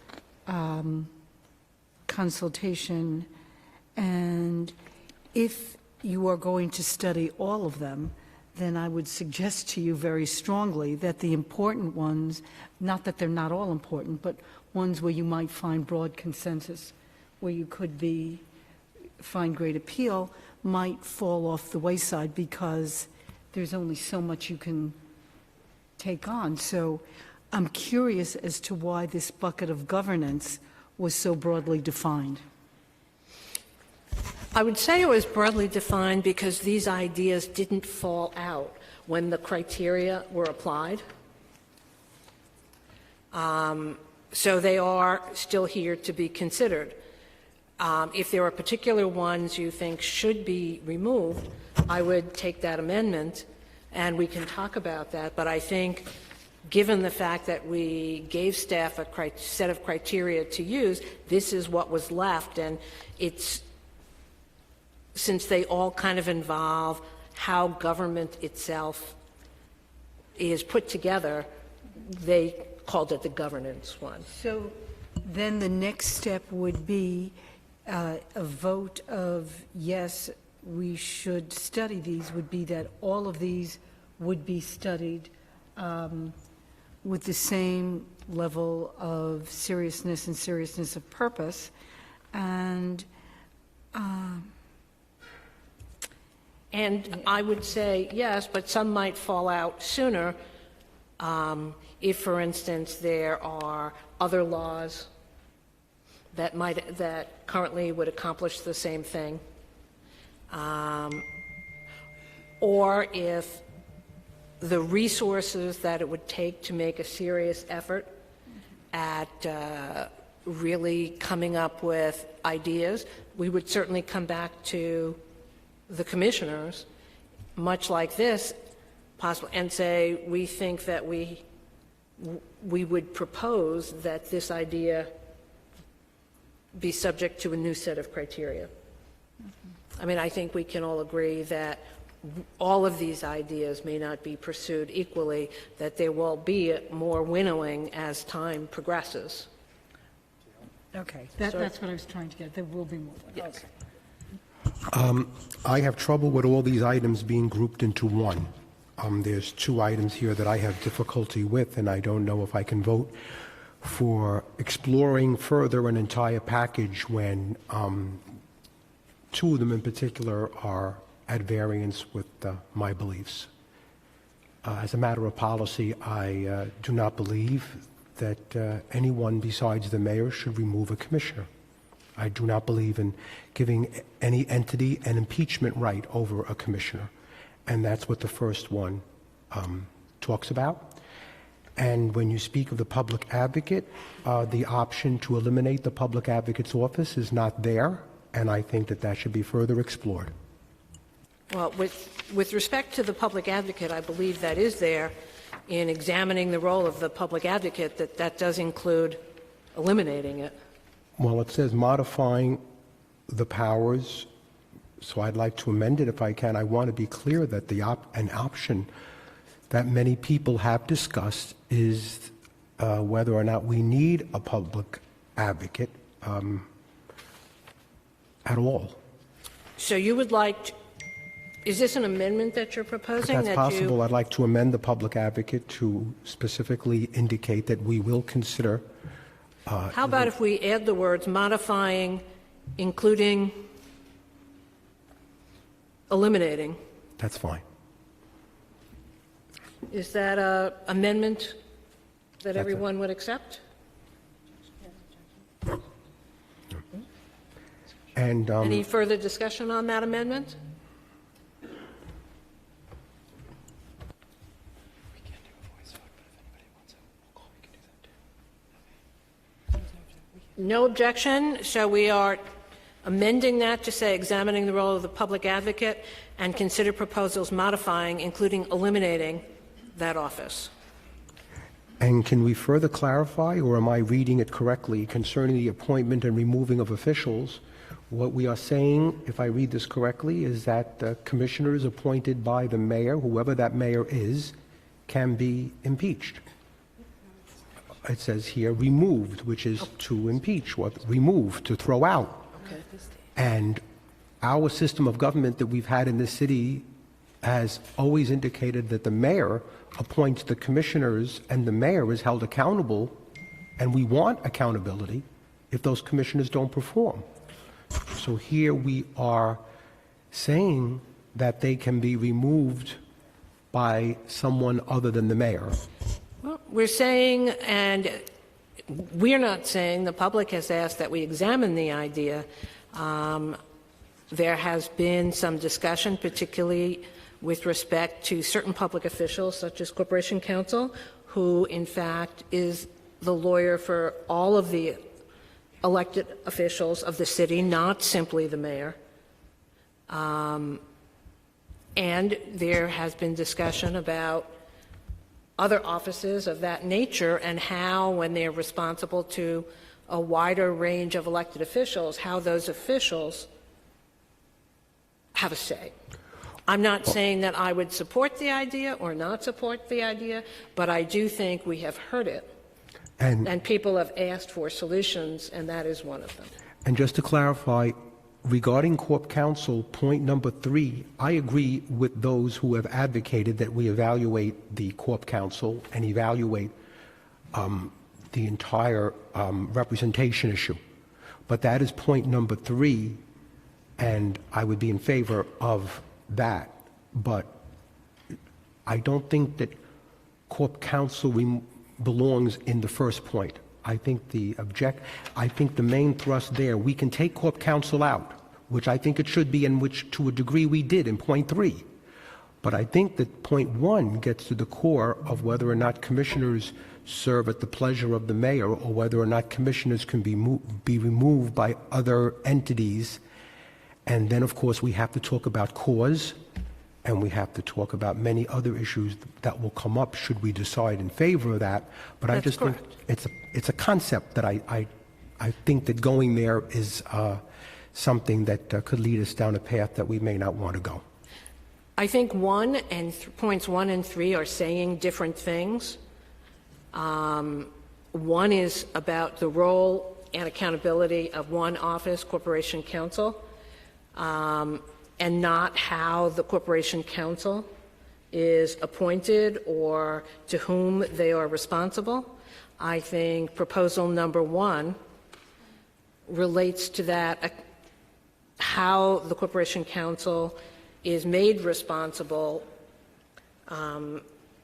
[SPEAKER 8] consultation, and if you are going to study all of them, then I would suggest to you very strongly that the important ones, not that they're not all important, but ones where you might find broad consensus, where you could find great appeal, might fall off the wayside because there's only so much you can take on. So I'm curious as to why this bucket of governance was so broadly defined.
[SPEAKER 1] I would say it was broadly defined because these ideas didn't fall out when the criteria were applied. So they are still here to be considered. If there are particular ones you think should be removed, I would take that amendment and we can talk about that. But I think given the fact that we gave staff a set of criteria to use, this is what was left, and since they all kind of involve how government itself is put together, they called it the governance one.
[SPEAKER 8] So then the next step would be a vote of yes, we should study these, would be that all of these would be studied with the same level of seriousness and seriousness of purpose, and
[SPEAKER 1] I would say yes, but some might fall out sooner if, for instance, there are other laws that currently would accomplish the same thing, or if the resources that it would take to make a serious effort at really coming up with ideas, we would certainly come back to the commissioners, much like this, possible, and say, we think that we would propose that this idea be subject to a new set of criteria. Mm-hmm. I mean, I think we can all agree that all of these ideas may not be pursued equally, that there will be more winnowing as time progresses.
[SPEAKER 8] okay, that's what I was trying to get. There will be more.
[SPEAKER 1] Yes.
[SPEAKER 8] Okay.
[SPEAKER 10] I have trouble with all these items being grouped into one. There's two items here that I have difficulty with, and I don't know if I can vote for exploring further an entire package when two of them in particular are at variance with my beliefs. As a matter of policy, I do not believe that anyone besides the mayor should remove a commissioner. I do not believe in giving any entity an impeachment right over a commissioner, and that's what the first one talks about. And when you speak of the public advocate, the option to eliminate the public advocate's office is not there, and I think that that should be further explored.
[SPEAKER 1] Well, with respect to the public advocate, I believe that is there in examining the role of the public advocate, that does include eliminating it.
[SPEAKER 10] Well, it says modifying the powers So I'd like to amend it if I can. I want to be clear that an option that many people have discussed is whether or not we need a public advocate at all.
[SPEAKER 1] So you would like, is this an amendment that you're proposing?
[SPEAKER 10] If that's possible, I'd like to amend the public advocate to specifically indicate that we will consider.
[SPEAKER 1] How about if we add the words modifying, including, eliminating?
[SPEAKER 10] That's fine.
[SPEAKER 1] Is that an amendment that
[SPEAKER 10] That's
[SPEAKER 1] everyone would accept?
[SPEAKER 10] And
[SPEAKER 1] Any further discussion on that amendment? No objection, so we are amending that to say examining the role of the public advocate and consider proposals modifying, including eliminating that office.
[SPEAKER 10] And can we further clarify, or am I reading it correctly, concerning the appointment and removing of officials? What we are saying, if I read this correctly, is that the commissioners appointed by the mayor, whoever that mayor is, can be impeached. It says here removed, which is to impeach, or remove, to throw out.
[SPEAKER 1] Okay.
[SPEAKER 10] And our system of government that we've had in this city has always indicated that the mayor appoints the commissioners and the mayor is held accountable, and we want accountability if those commissioners don't perform. So here we are saying that they can be removed by someone other than the mayor.
[SPEAKER 1] Well, we're saying, and we're not saying, the public has asked that we examine the idea. There has been some discussion, particularly with respect to certain public officials, such as Corporation Counsel, who in fact is the lawyer for all of the elected officials of the city, not simply the mayor. And there has been discussion about other offices of that nature and how, when they're responsible to a wider range of elected officials, how those officials have a say. I'm not saying that I would support the idea or not support the idea, but I do think we have heard it. And people have asked for solutions, and that is one of them.
[SPEAKER 10] And just to clarify, regarding Corp Counsel, point number 3, I agree with those who have advocated that we evaluate the Corp Counsel and evaluate the entire representation issue. But that is point number 3, and I would be in favor of that. But I don't think that Corp Counsel belongs in the first point. I think the main thrust there, we can take Corp Counsel out, which I think it should be, and which to a degree we did in point 3. But I think that point 1 gets to the core of whether or not commissioners serve at the pleasure of the mayor, or whether or not commissioners can be removed by other entities. And then, of course, we have to talk about cause, and we have to talk about many other issues that will come up should we decide in favor of that. But I just think it's a concept that I think that going there is something that could lead us down a path that we may not want to go.
[SPEAKER 1] I think points 1 and 3 are saying different things. One is about the role and accountability of one office, Corporation Counsel, and not how the Corporation Counsel is appointed or to whom they are responsible. I think proposal number 1 relates to that, how the Corporation Counsel is made responsible.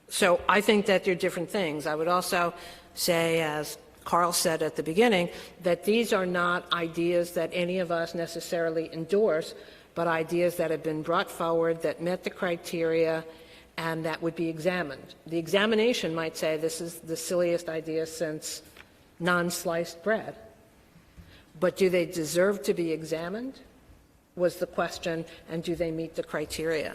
[SPEAKER 1] So I think that they're different things. I would also say, as Carl said at the beginning, that these are not ideas that any of us necessarily endorse, but ideas that have been brought forward that met the criteria and that would be examined. The examination might say this is the silliest idea since non-sliced bread. But do they deserve to be examined, was the question, and do they meet the criteria?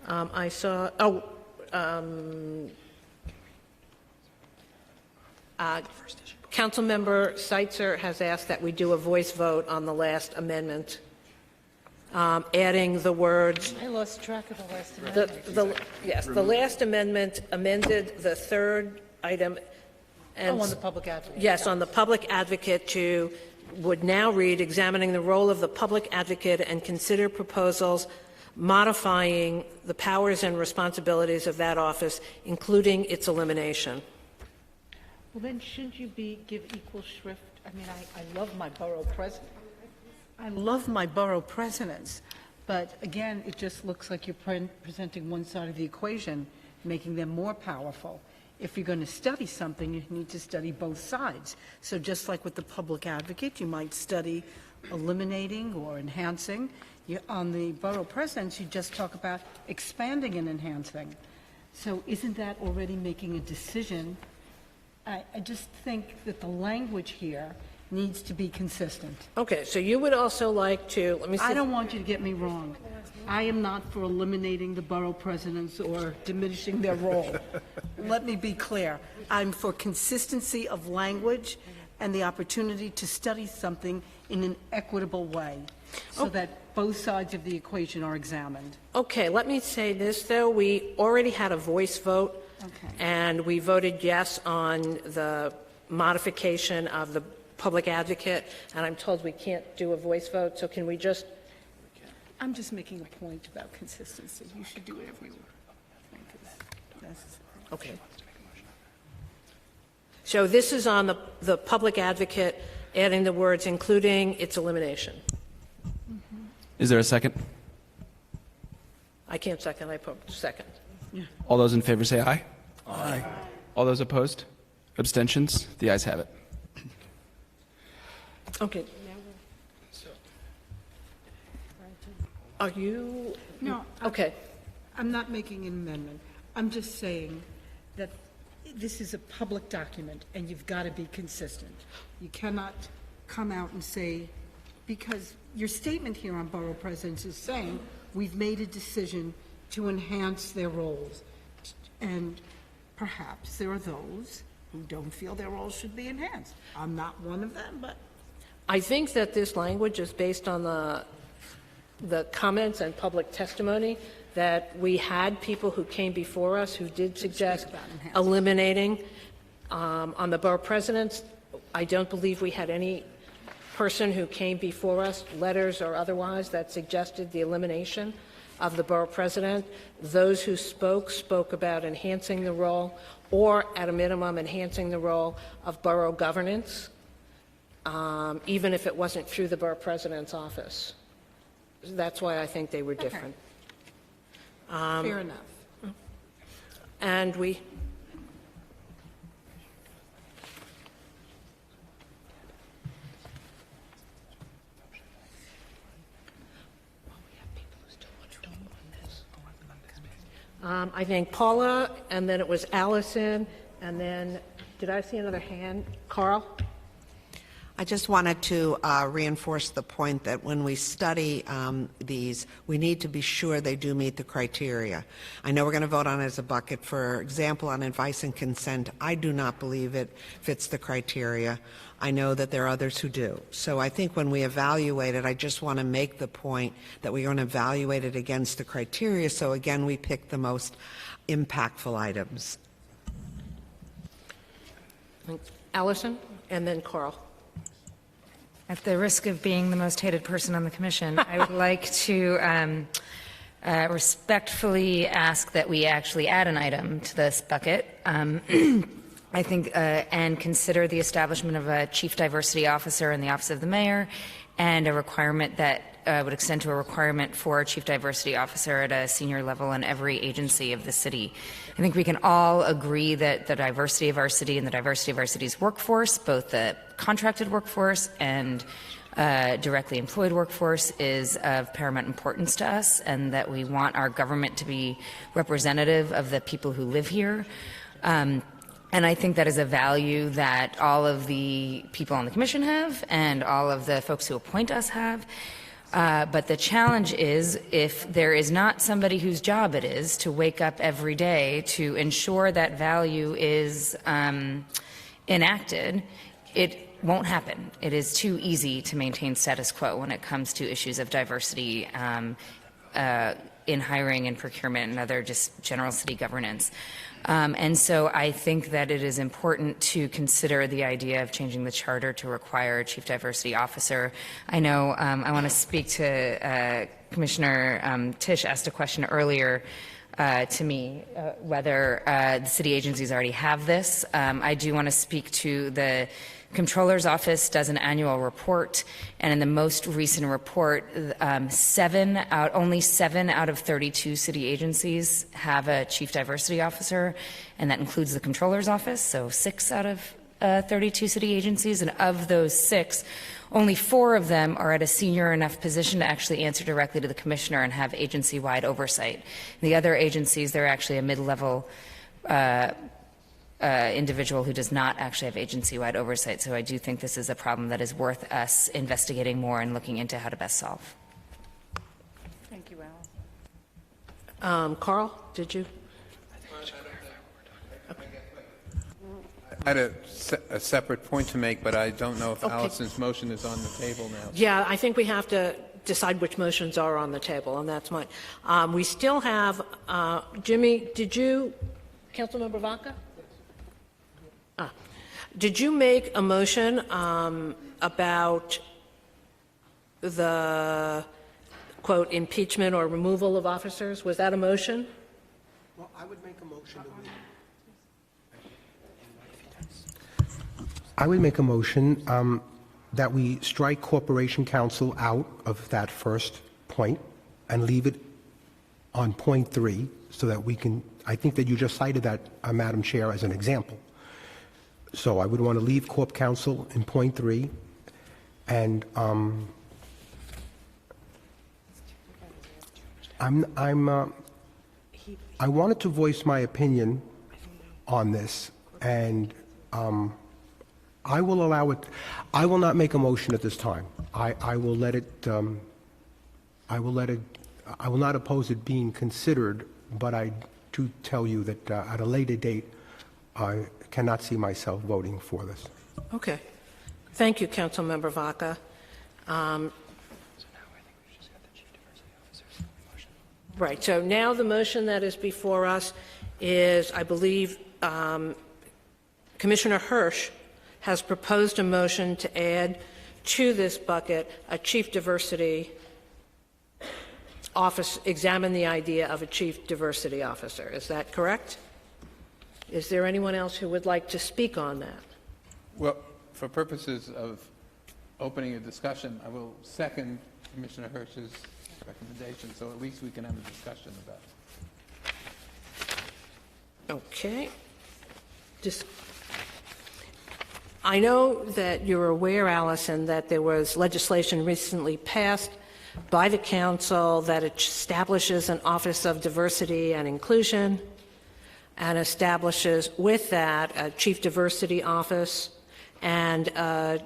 [SPEAKER 1] Councilmember Seitzer has asked that we do a voice vote on the last amendment. adding the words,
[SPEAKER 8] I lost track of the last amendment.
[SPEAKER 1] yes, the last amendment amended the third item. And
[SPEAKER 8] On the public advocate.
[SPEAKER 1] yes, on the public advocate to, would now read, examining the role of the public advocate and consider proposals modifying the powers and responsibilities of that office, including its elimination.
[SPEAKER 8] Well, then shouldn't you give equal shrift? I mean, I love my borough president. I love my borough presidents, but again, it just looks like you're presenting one side of the equation, making them more powerful. If you're going to study something, you need to study both sides. So just like with the public advocate, you might study eliminating or enhancing. On the borough presidents, you just talk about expanding and enhancing. So isn't that already making a decision? I just think that the language here needs to be consistent.
[SPEAKER 1] Okay, so you would also like to, let me see.
[SPEAKER 8] I don't want you to get me wrong. I am not for eliminating the borough presidents or diminishing their role. Let me be clear. I'm for consistency of language and the opportunity to study something in an equitable way so that both sides of the equation are examined.
[SPEAKER 1] Okay, let me say this, though. We already had a voice vote, and we voted yes on the modification of the public advocate, and I'm told we can't do a voice vote, so can we just...
[SPEAKER 8] I'm just making a point about consistency. You should do whatever you think is necessary.
[SPEAKER 1] Okay. So this is on the public advocate, adding the words including its elimination.
[SPEAKER 9] Is there a second?
[SPEAKER 1] I can't second, I put second.
[SPEAKER 9] All those in favor say aye. Aye. All those opposed? Abstentions? The ayes have it.
[SPEAKER 1] Okay. Are you...
[SPEAKER 8] No.
[SPEAKER 1] Okay.
[SPEAKER 8] I'm not making an amendment. I'm just saying that this is a public document, and you've got to be consistent. You cannot come out and say, because your statement here on borough presidents is saying, we've made a decision to enhance their roles. And perhaps there are those who don't feel their roles should be enhanced. I'm not one of them, but...
[SPEAKER 1] I think that this language is based on the comments and public testimony that we had people who came before us who did suggest eliminating. On the borough presidents, I don't believe we had any person who came before us, letters or otherwise, that suggested the elimination of the borough president. Those who spoke about enhancing the role, or at a minimum enhancing the role of borough governance, even if it wasn't through the borough president's office. That's why I think they were different.
[SPEAKER 8] Fair enough.
[SPEAKER 1] And we... I think Paula, and then it was Allison, and then, did I see another hand? Carl?
[SPEAKER 7] I just wanted to reinforce the point that when we study these, we need to be sure they do meet the criteria. I know we're going to vote on it as a bucket. For example, on advice and consent, I do not believe it fits the criteria. I know that there are others who do. So I think when we evaluate it, I just want to make the point that we're going to evaluate it against the criteria. So again, we pick the most impactful items.
[SPEAKER 1] Allison, and then Carl.
[SPEAKER 5] At the risk of being the most hated person on the commission, I would like to respectfully ask that we actually add an item to this bucket. I think, and consider the establishment of a chief diversity officer in the office of the mayor, and a requirement that would extend to a requirement for a chief diversity officer at a senior level in every agency of the city. I think we can all agree that the diversity of our city and the diversity of our city's workforce, both the contracted workforce and directly employed workforce, is of paramount importance to us, and that we want our government to be representative of the people who live here. And I think that is a value that all of the people on the commission have and all of the folks who appoint us have. But the challenge is, if there is not somebody whose job it is to wake up every day to ensure that value is enacted, it won't happen. It is too easy to maintain status quo when it comes to issues of diversity in hiring and procurement and other just general city governance. And so I think that it is important to consider the idea of changing the charter to require a chief diversity officer. I know I want to speak to Commissioner Tisch asked a question earlier to me whether the city agencies already have this. I do want to speak to the Comptroller's Office does an annual report, and in the most recent report, only 7 out of 32 city agencies have a chief diversity officer, and that includes the Comptroller's Office, so 6 out of 32 city agencies, and of those 6, only 4 of them are at a senior enough position to actually answer directly to the commissioner and have agency-wide oversight. The other agencies, they're actually a mid-level individual who does not actually have agency-wide oversight. So I do think this is a problem that is worth us investigating more and looking into how to best solve.
[SPEAKER 2] Thank you, Al.
[SPEAKER 1] Carl, did you?
[SPEAKER 3] I had a separate point to make, but I don't know if Allison's motion is on the table now.
[SPEAKER 1] Yeah, I think we have to decide which motions are on the table, and that's mine. We still have, Jimmy, did you, Councilmember Vaca? Did you make a motion about the, quote, impeachment or removal of officers? Was that a motion?
[SPEAKER 10] Well, I would make a motion that we strike Corporation Counsel out of that first point and leave it on point 3 so that we can, I think that you just cited that, Madam Chair, as an example. So I would want to leave Corp Counsel in point 3, and I wanted to voice my opinion on this, and I will allow it. I will not make a motion at this time. I will let it. I will not oppose it being considered, but I do tell you that at a later date, I cannot see myself voting for this.
[SPEAKER 1] Okay. Thank you, Councilmember Vaca. Right. So now the motion that is before us is, I believe, Commissioner Hirsch has proposed a motion to add to this bucket a chief diversity office, examine the idea of a chief diversity officer. Is that correct? Is there anyone else who would like to speak on that?
[SPEAKER 3] Well, for purposes of opening a discussion, I will second Commissioner Hirsch's recommendation, so at least we can have a discussion about it.
[SPEAKER 1] Okay. I know that you're aware, Allison, that there was legislation recently passed by the Council that establishes an Office of Diversity and Inclusion and establishes with that a Chief Diversity Office and a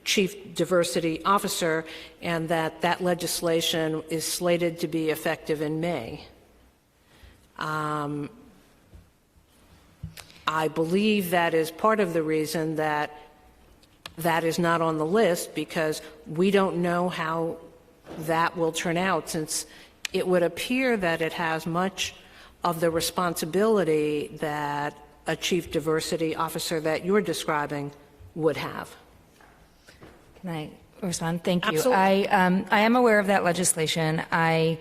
[SPEAKER 1] Chief Diversity Officer, and that legislation is slated to be effective in May. I believe that is part of the reason that is not on the list, because we don't know how that will turn out, since it would appear that it has much of the responsibility that a chief diversity officer that you're describing would have.
[SPEAKER 5] Can I respond? Thank you.
[SPEAKER 1] Absolutely.
[SPEAKER 5] I am aware of that legislation. I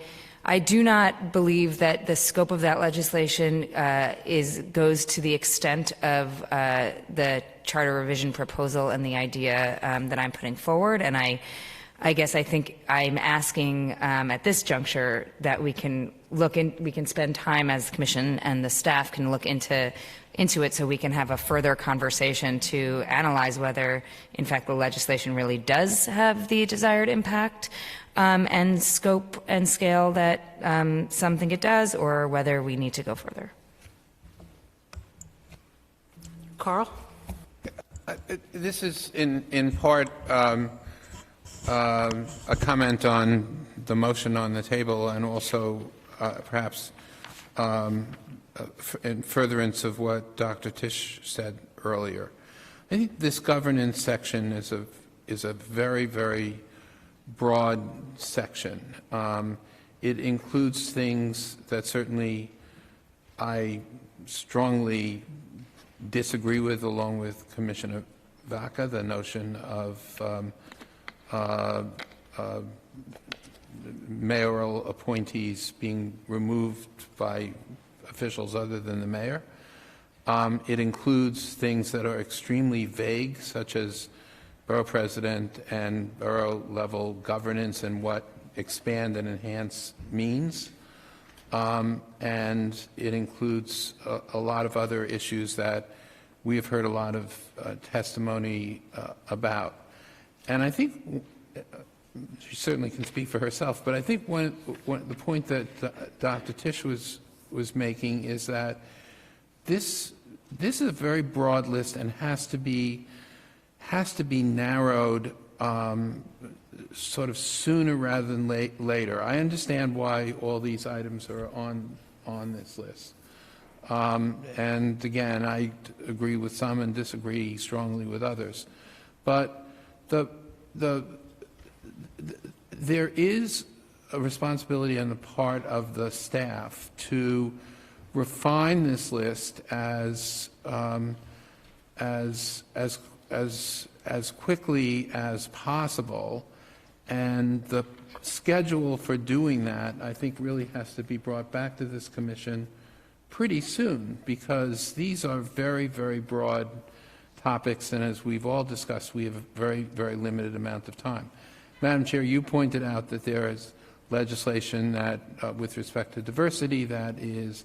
[SPEAKER 5] do not believe that the scope of that legislation goes to the extent of the charter revision proposal and the idea that I'm putting forward. And I guess I think I'm asking at this juncture that we can we can spend time as the commission and the staff can look into it, so we can have a further conversation to analyze whether, in fact, the legislation really does have the desired impact and scope and scale that some think it does, or whether we need to go further.
[SPEAKER 1] Carl?
[SPEAKER 3] This is in part a comment on the motion on the table, and also perhaps in furtherance of what Dr. Tisch said earlier. I think this governance section is a very, very broad section. It includes things that certainly I strongly disagree with, along with Commissioner Vaca, the notion of mayoral appointees being removed by officials other than the mayor. It includes things that are extremely vague, such as borough president and borough-level governance and what expand and enhance means. And it includes a lot of other issues that we have heard a lot of testimony about. And I think she certainly can speak for herself, but I think the point that Dr. Tisch was making is that this is a very broad list and has to be narrowed sort of sooner rather than later. I understand why all these items are on this list. And again, I agree with some and disagree strongly with others. But there is a responsibility on the part of the staff to refine this list as quickly as possible, and the schedule for doing that, I think, really has to be brought back to this commission pretty soon, because these are very, very broad topics, and as we've all discussed, we have a very, very limited amount of time. Madam Chair, you pointed out that there is legislation that, with respect to diversity, that is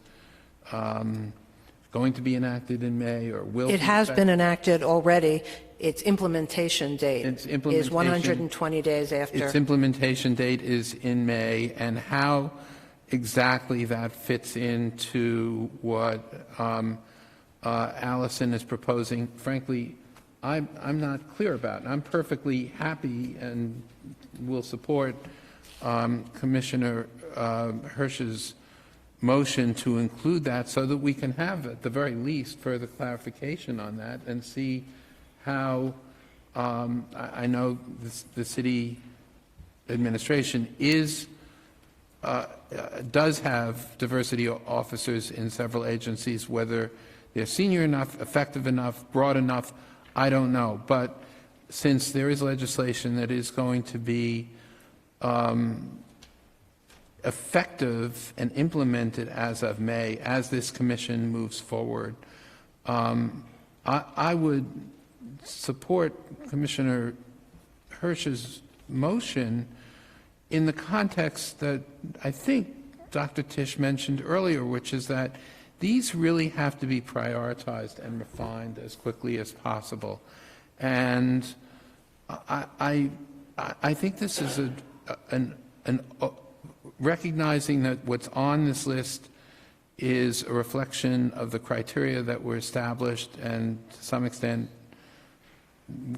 [SPEAKER 3] going to be enacted in May or will.
[SPEAKER 1] It has been enacted already. Its implementation date is 120 days after.
[SPEAKER 3] Its implementation date is in May, and how exactly that fits into what Allison is proposing, frankly, I'm not clear about. I'm perfectly happy and will support Commissioner Hirsch's motion to include that so that we can have, at the very least, further clarification on that and see how, I know the city administration does have diversity officers in several agencies. Whether they're senior enough, effective enough, broad enough, I don't know. But since there is legislation that is going to be effective and implemented as of May, as this commission moves forward, I would support Commissioner Hirsch's motion in the context that I think Dr. Tisch mentioned earlier, which is that these really have to be prioritized and refined as quickly as possible. And I think this is recognizing that what's on this list is a reflection of the criteria that were established, and to some extent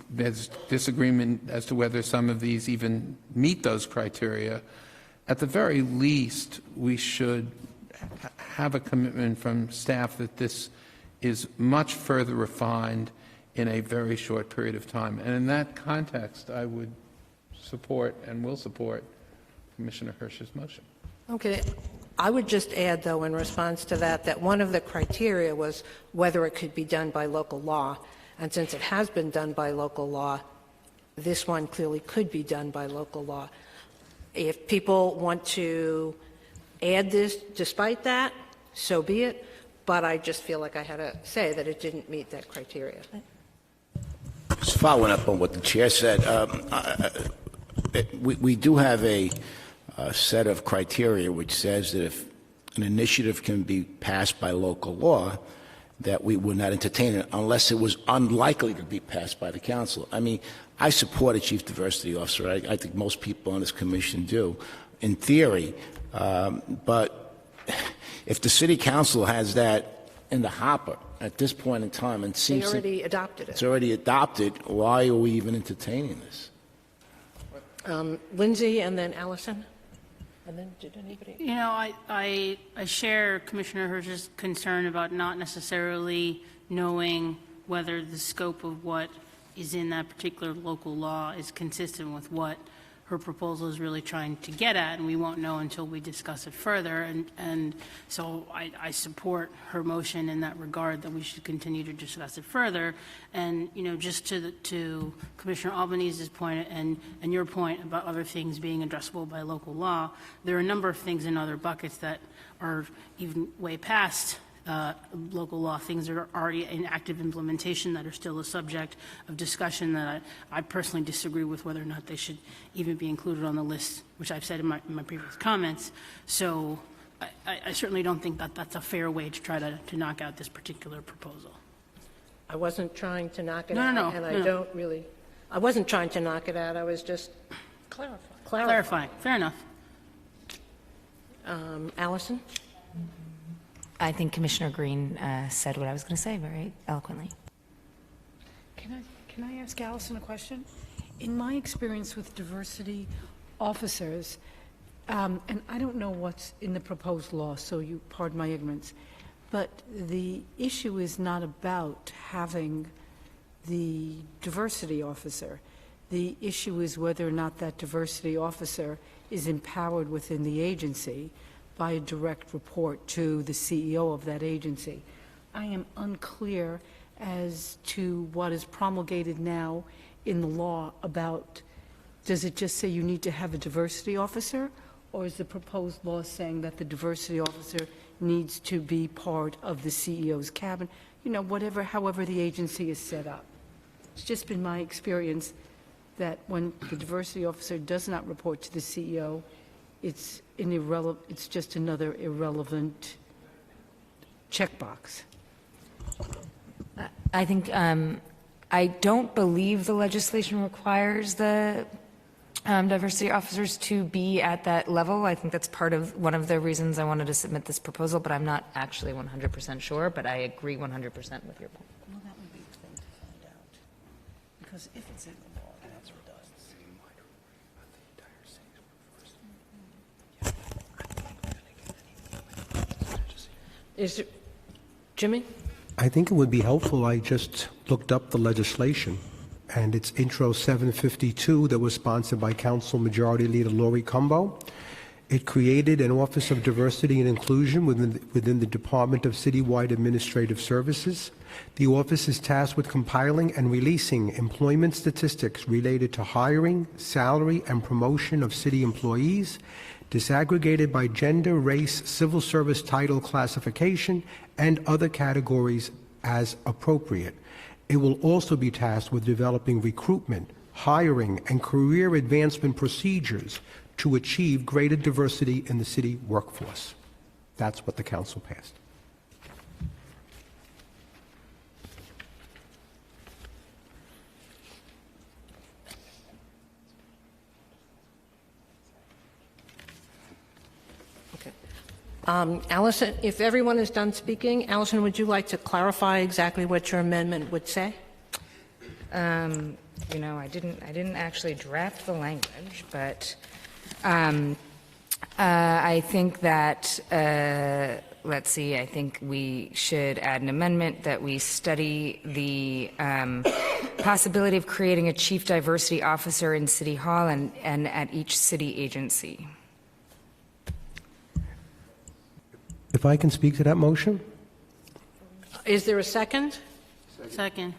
[SPEAKER 3] there's disagreement as to whether some of these even meet those criteria. At the very least, we should have a commitment from staff that this is much further refined in a very short period of time. And in that context, I would support and will support Commissioner Hirsch's motion.
[SPEAKER 1] Okay. I would just add, though, in response to that, that one of the criteria was whether it could be done by local law. And since it has been done by local law, this one clearly could be done by local law. If people want to add this despite that, so be it. But I just feel like I had to say that it didn't meet that criteria.
[SPEAKER 4] Just following up on what the chair said, we do have a set of criteria which says that if an initiative can be passed by local law, that we would not entertain it unless it was unlikely to be passed by the council. I mean, I support a chief diversity officer. I think most people on this commission do, in theory. But if the city council has that in the hopper at this point in time, and seems
[SPEAKER 1] they already adopted it.
[SPEAKER 4] It's already adopted. Why are we even entertaining this?
[SPEAKER 1] Lindsay and then Allison. And then did anybody?
[SPEAKER 2] You know, I share Commissioner Hirsch's concern about not necessarily knowing whether the scope of what is in that particular local law is consistent with what her proposal is really trying to get at, and we won't know until we discuss it further. And so I support her motion in that regard, that we should continue to discuss it further. And, you know, just to Commissioner Albanese's point and your point about other things being addressable by local law, there are a number of things in other buckets that are even way past local law, things that are already in active implementation that are still a subject of discussion that I personally disagree with whether or not they should even be included on the list, which I've said in my previous comments. So I certainly don't think that that's a fair way to try to knock out this particular proposal.
[SPEAKER 1] I wasn't trying to knock it
[SPEAKER 2] No,
[SPEAKER 1] out.
[SPEAKER 2] no, no,
[SPEAKER 1] And
[SPEAKER 2] no,
[SPEAKER 1] I
[SPEAKER 2] no.
[SPEAKER 1] don't really, I wasn't trying to knock it out. I was just
[SPEAKER 2] Clarifying. Fair enough.
[SPEAKER 1] Allison?
[SPEAKER 5] I think Commissioner Green said what I was going to say very eloquently.
[SPEAKER 8] Can I ask Allison a question? In my experience with diversity officers, and I don't know what's in the proposed law, so you pardon my ignorance, but the issue is not about having the diversity officer. The issue is whether or not that diversity officer is empowered within the agency by a direct report to the CEO of that agency. I am unclear as to what is promulgated now in the law about, does it just say you need to have a diversity officer, or is the proposed law saying that the diversity officer needs to be part of the CEO's cabinet? You know, however the agency is set up. It's just been my experience that when the diversity officer does not report to the CEO, it's just another irrelevant checkbox.
[SPEAKER 5] I think, I don't believe the legislation requires the diversity officers to be at that level. I think that's one of the reasons I wanted to submit this proposal, but I'm not actually 100% sure, but I agree 100% with your point.
[SPEAKER 8] Well, that would be the thing to find out. Because if it's in the law, that's what it does.
[SPEAKER 1] Is it, Jimmy?
[SPEAKER 10] I think it would be helpful, I just looked up the legislation, and it's Intro 752 that was sponsored by Council Majority Leader Lori Cumbo. It created an Office of Diversity and Inclusion within the Department of Citywide Administrative Services. The office is tasked with compiling and releasing employment statistics related to hiring, salary, and promotion of city employees, disaggregated by gender, race, civil service title classification, and other categories as appropriate. It will also be tasked with developing recruitment, hiring, and career advancement procedures to achieve greater diversity in the city workforce. That's what the council passed.
[SPEAKER 1] Allison, if everyone is done speaking, Allison, would you like to clarify exactly what your amendment would say?
[SPEAKER 5] You know, I didn't actually draft the language, but I think that, let's see, I think we should add an amendment that we study the possibility of creating a chief diversity officer in City Hall and at each city agency.
[SPEAKER 10] If I can speak to that motion?
[SPEAKER 1] Is there a second?
[SPEAKER 2] Second.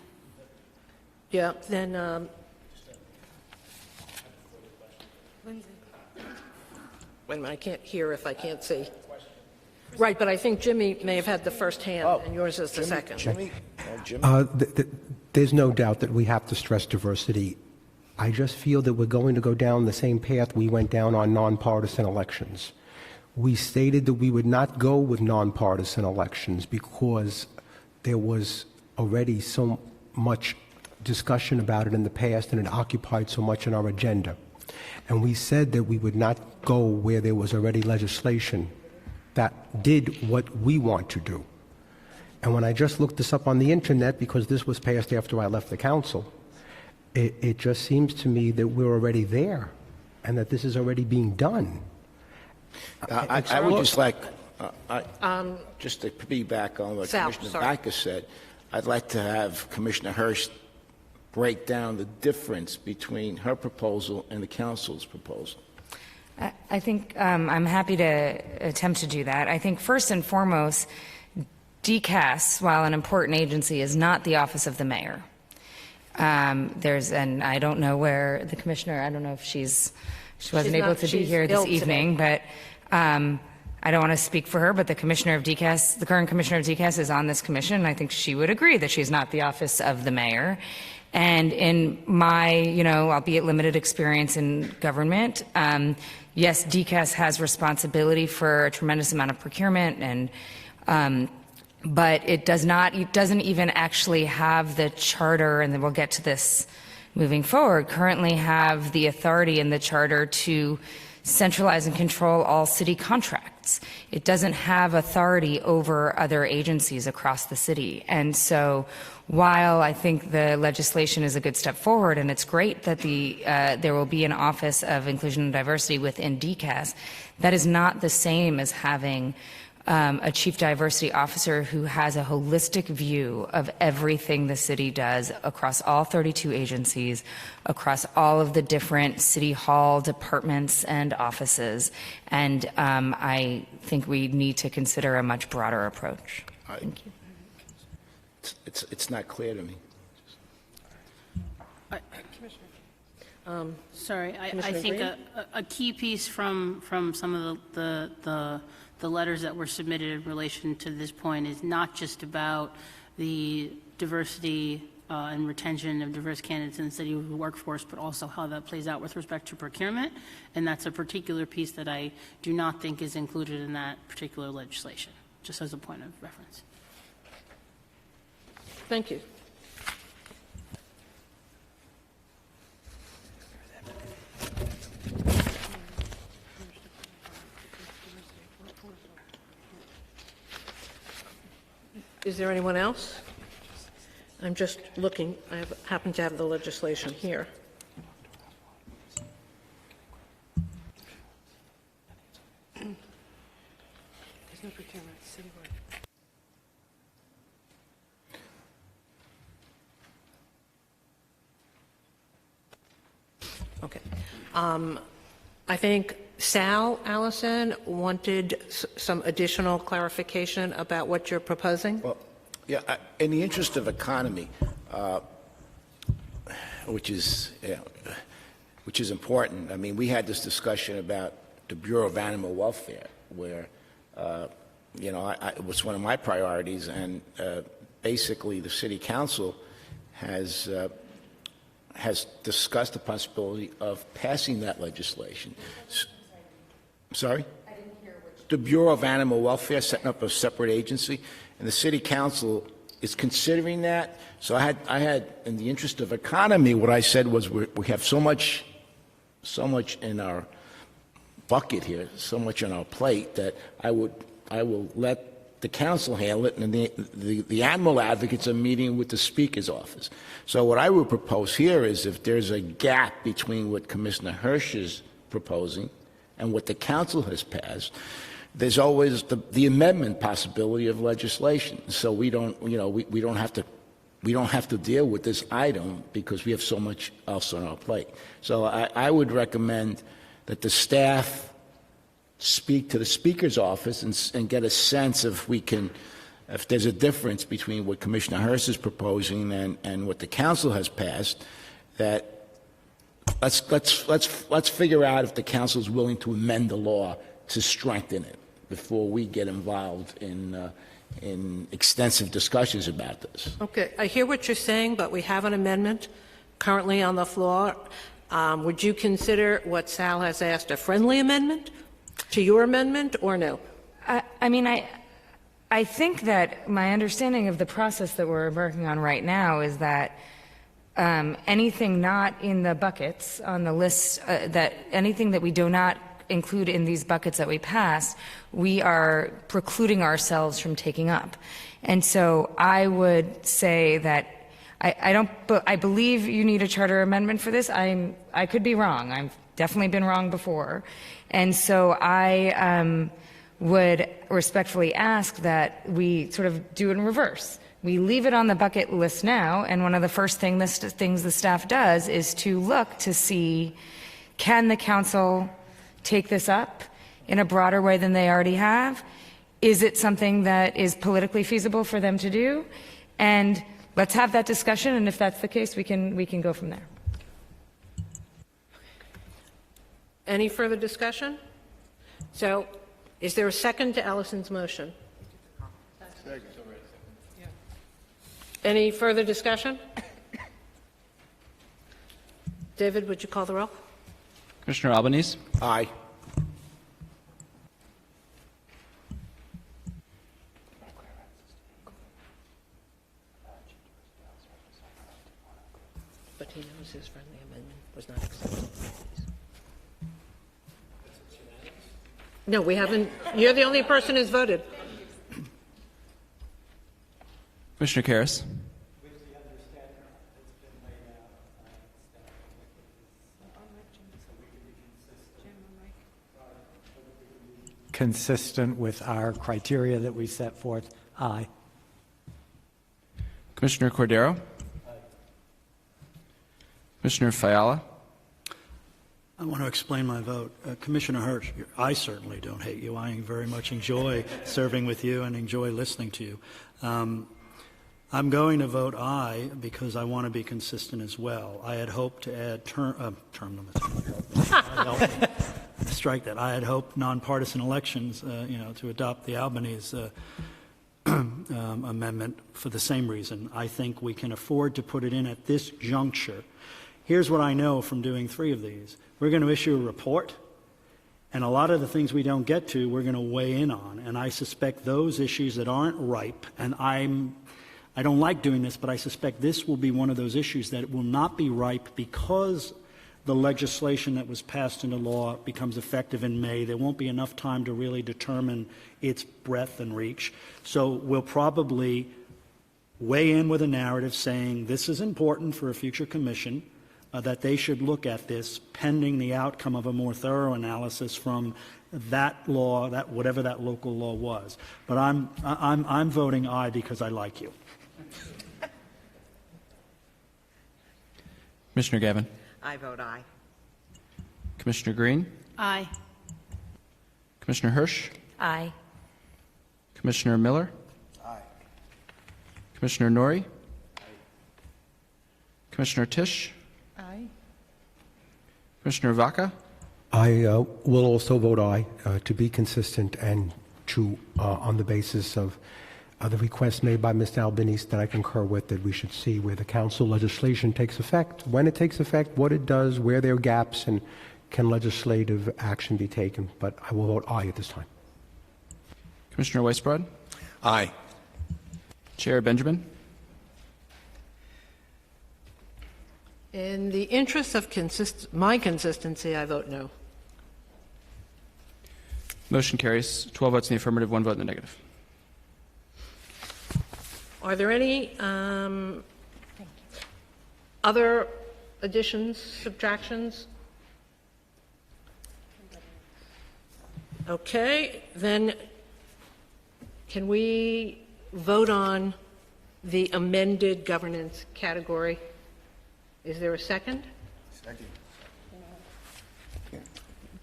[SPEAKER 1] Yeah, then, wait a minute, I can't hear if I can't see. Right, but I think Jimmy may have had the first hand, and yours is the second.
[SPEAKER 4] Jimmy? Jimmy?
[SPEAKER 10] There's no doubt that we have to stress diversity. I just feel that we're going to go down the same path we went down on nonpartisan elections. We stated that we would not go with nonpartisan elections because there was already so much discussion about it in the past and it occupied so much in our agenda. And we said that we would not go where there was already legislation that did what we want to do. And when I just looked this up on the internet, because this was passed after I left the council, it just seems to me that we're already there and that this is already being done.
[SPEAKER 4] I would just like, just to piggyback on what
[SPEAKER 1] Sal,
[SPEAKER 4] Commissioner
[SPEAKER 1] sorry.
[SPEAKER 4] Backus said, I'd like to have Commissioner Hirsch break down the difference between her proposal and the council's proposal.
[SPEAKER 5] I think I'm happy to attempt to do that. I think first and foremost, DCAS, while an important agency, is not the office of the mayor. And I don't know where the commissioner, I don't know if she wasn't able to be here this evening, but I don't want to speak for her, but the commissioner of DCAS, the current commissioner of DCAS is on this commission, and I think she would agree that she's not the office of the mayor. And in my, albeit limited experience in government, yes, DCAS has responsibility for a tremendous amount of procurement, and but it doesn't even actually have the charter, and then we'll get to this moving forward, currently have the authority in the charter to centralize and control all city contracts. It doesn't have authority over other agencies across the city. And so while I think the legislation is a good step forward, and it's great that there will be an Office of Inclusion and Diversity within DCAS, that is not the same as having a chief diversity officer who has a holistic view of everything the city does across all 32 agencies, across all of the different city hall departments and offices. And I think we need to consider a much broader approach. Thank you.
[SPEAKER 4] It's not clear to me.
[SPEAKER 2] Sorry, I think a key piece from some of the letters that were submitted in relation to this point is not just about the diversity and retention of diverse candidates in the city workforce, but also how that plays out with respect to procurement. And that's a particular piece that I do not think is included in that particular legislation, just as a point of reference.
[SPEAKER 1] Thank you. Is there anyone else? I'm just looking. I happen to have the legislation here. There's no procurement citywide. Okay. I think Sal Allison wanted some additional clarification about what you're proposing.
[SPEAKER 4] Well, yeah, in the interest of economy, which is important. I mean, we had this discussion about the Bureau of Animal Welfare, where it was one of my priorities, and basically the City Council has discussed the possibility of passing that legislation. Sorry? I didn't hear which. The Bureau of Animal Welfare, setting up a separate agency, and the City Council is considering that. So I had, in the interest of economy, what I said was we have so much in our bucket here, so much on our plate, that I will let the council handle it, and the animal advocates are meeting with the Speaker's office. So what I would propose here is, if there's a gap between what Commissioner Hirsch is proposing and what the council has passed, there's always the amendment possibility of legislation. So we don't have to deal with this item because we have so much else on our plate. So I would recommend that the staff speak to the Speaker's office and get a sense of if there's a difference between what Commissioner Hirsch is proposing and what the council has passed, that let's figure out if the council is willing to amend the law to strengthen it before we get involved in extensive discussions about this.
[SPEAKER 1] Okay, I hear what you're saying, but we have an amendment currently on the floor. Would you consider what Sal has asked a friendly amendment to your amendment, or no?
[SPEAKER 5] I think that my understanding of the process that we're working on right now is that anything not in the buckets on the list, that anything that we do not include in these buckets that we pass, we are precluding ourselves from taking up. And so I would say that I believe you need a charter amendment for this. I could be wrong. I've definitely been wrong before. And so I would respectfully ask that we sort of do it in reverse, We leave it on the bucket list now, and one of the first things the staff does is to look to see, can the council take this up in a broader way than they already have? Is it something that is politically feasible for them to do? And let's have that discussion, and if that's the case, we can go from there.
[SPEAKER 1] Any further discussion? So, is there a second to Allison's motion? Second. Any further discussion? David, would you call the roll?
[SPEAKER 9] Commissioner Albanese?
[SPEAKER 4] Aye.
[SPEAKER 1] But he knows his friendly amendment was not accepted. No, we haven't. You're the only person who's voted.
[SPEAKER 9] Commissioner Karras?
[SPEAKER 11] Consistent with our criteria that we set forth, aye.
[SPEAKER 9] Commissioner Cordero? Commissioner Fiala?
[SPEAKER 6] I want to explain my vote. Commissioner Hirsch, I certainly don't hate you. I very much enjoy serving with you and enjoy listening to you. I'm going to vote aye because I want to be consistent as well. I had hoped to add term limits. Strike that. I had hoped nonpartisan elections, to adopt the Albanese amendment for the same reason. I think we can afford to put it in at this juncture. Here's what I know from doing 3 of these. We're going to issue a report, and a lot of the things we don't get to, we're going to weigh in on. And I suspect those issues that aren't ripe, and I don't like doing this, but I suspect this will be one of those issues that will not be ripe because the legislation that was passed into law becomes effective in May. There won't be enough time to really determine its breadth and reach. So we'll probably weigh in with a narrative saying this is important for a future commission, that they should look at this pending the outcome of a more thorough analysis from that law, that whatever that local law was. But I'm voting aye because I like you.
[SPEAKER 9] Commissioner Gavin?
[SPEAKER 7] I vote aye.
[SPEAKER 9] Commissioner Green?
[SPEAKER 2] Aye.
[SPEAKER 9] Commissioner Hirsch?
[SPEAKER 5] Aye.
[SPEAKER 9] Commissioner Miller?
[SPEAKER 4] Aye.
[SPEAKER 9] Commissioner Norrie? Aye. Commissioner Tisch?
[SPEAKER 2] Aye.
[SPEAKER 9] Commissioner Vaca?
[SPEAKER 10] I will also vote aye to be consistent and to, on the basis of the request made by Mr. Albanese that I concur with, that we should see where the council legislation takes effect, when it takes effect, what it does, where there are gaps, and can legislative action be taken. But I will vote aye at this time.
[SPEAKER 9] Commissioner Weisbrod?
[SPEAKER 4] Aye.
[SPEAKER 9] Chair Benjamin?
[SPEAKER 1] In the interest of my consistency, I vote no.
[SPEAKER 9] Motion carries. 12 votes in the affirmative, 1 vote in the negative.
[SPEAKER 1] Are there any other additions, subtractions? Okay, then can we vote on the amended governance category? Is there a second?
[SPEAKER 4] Second.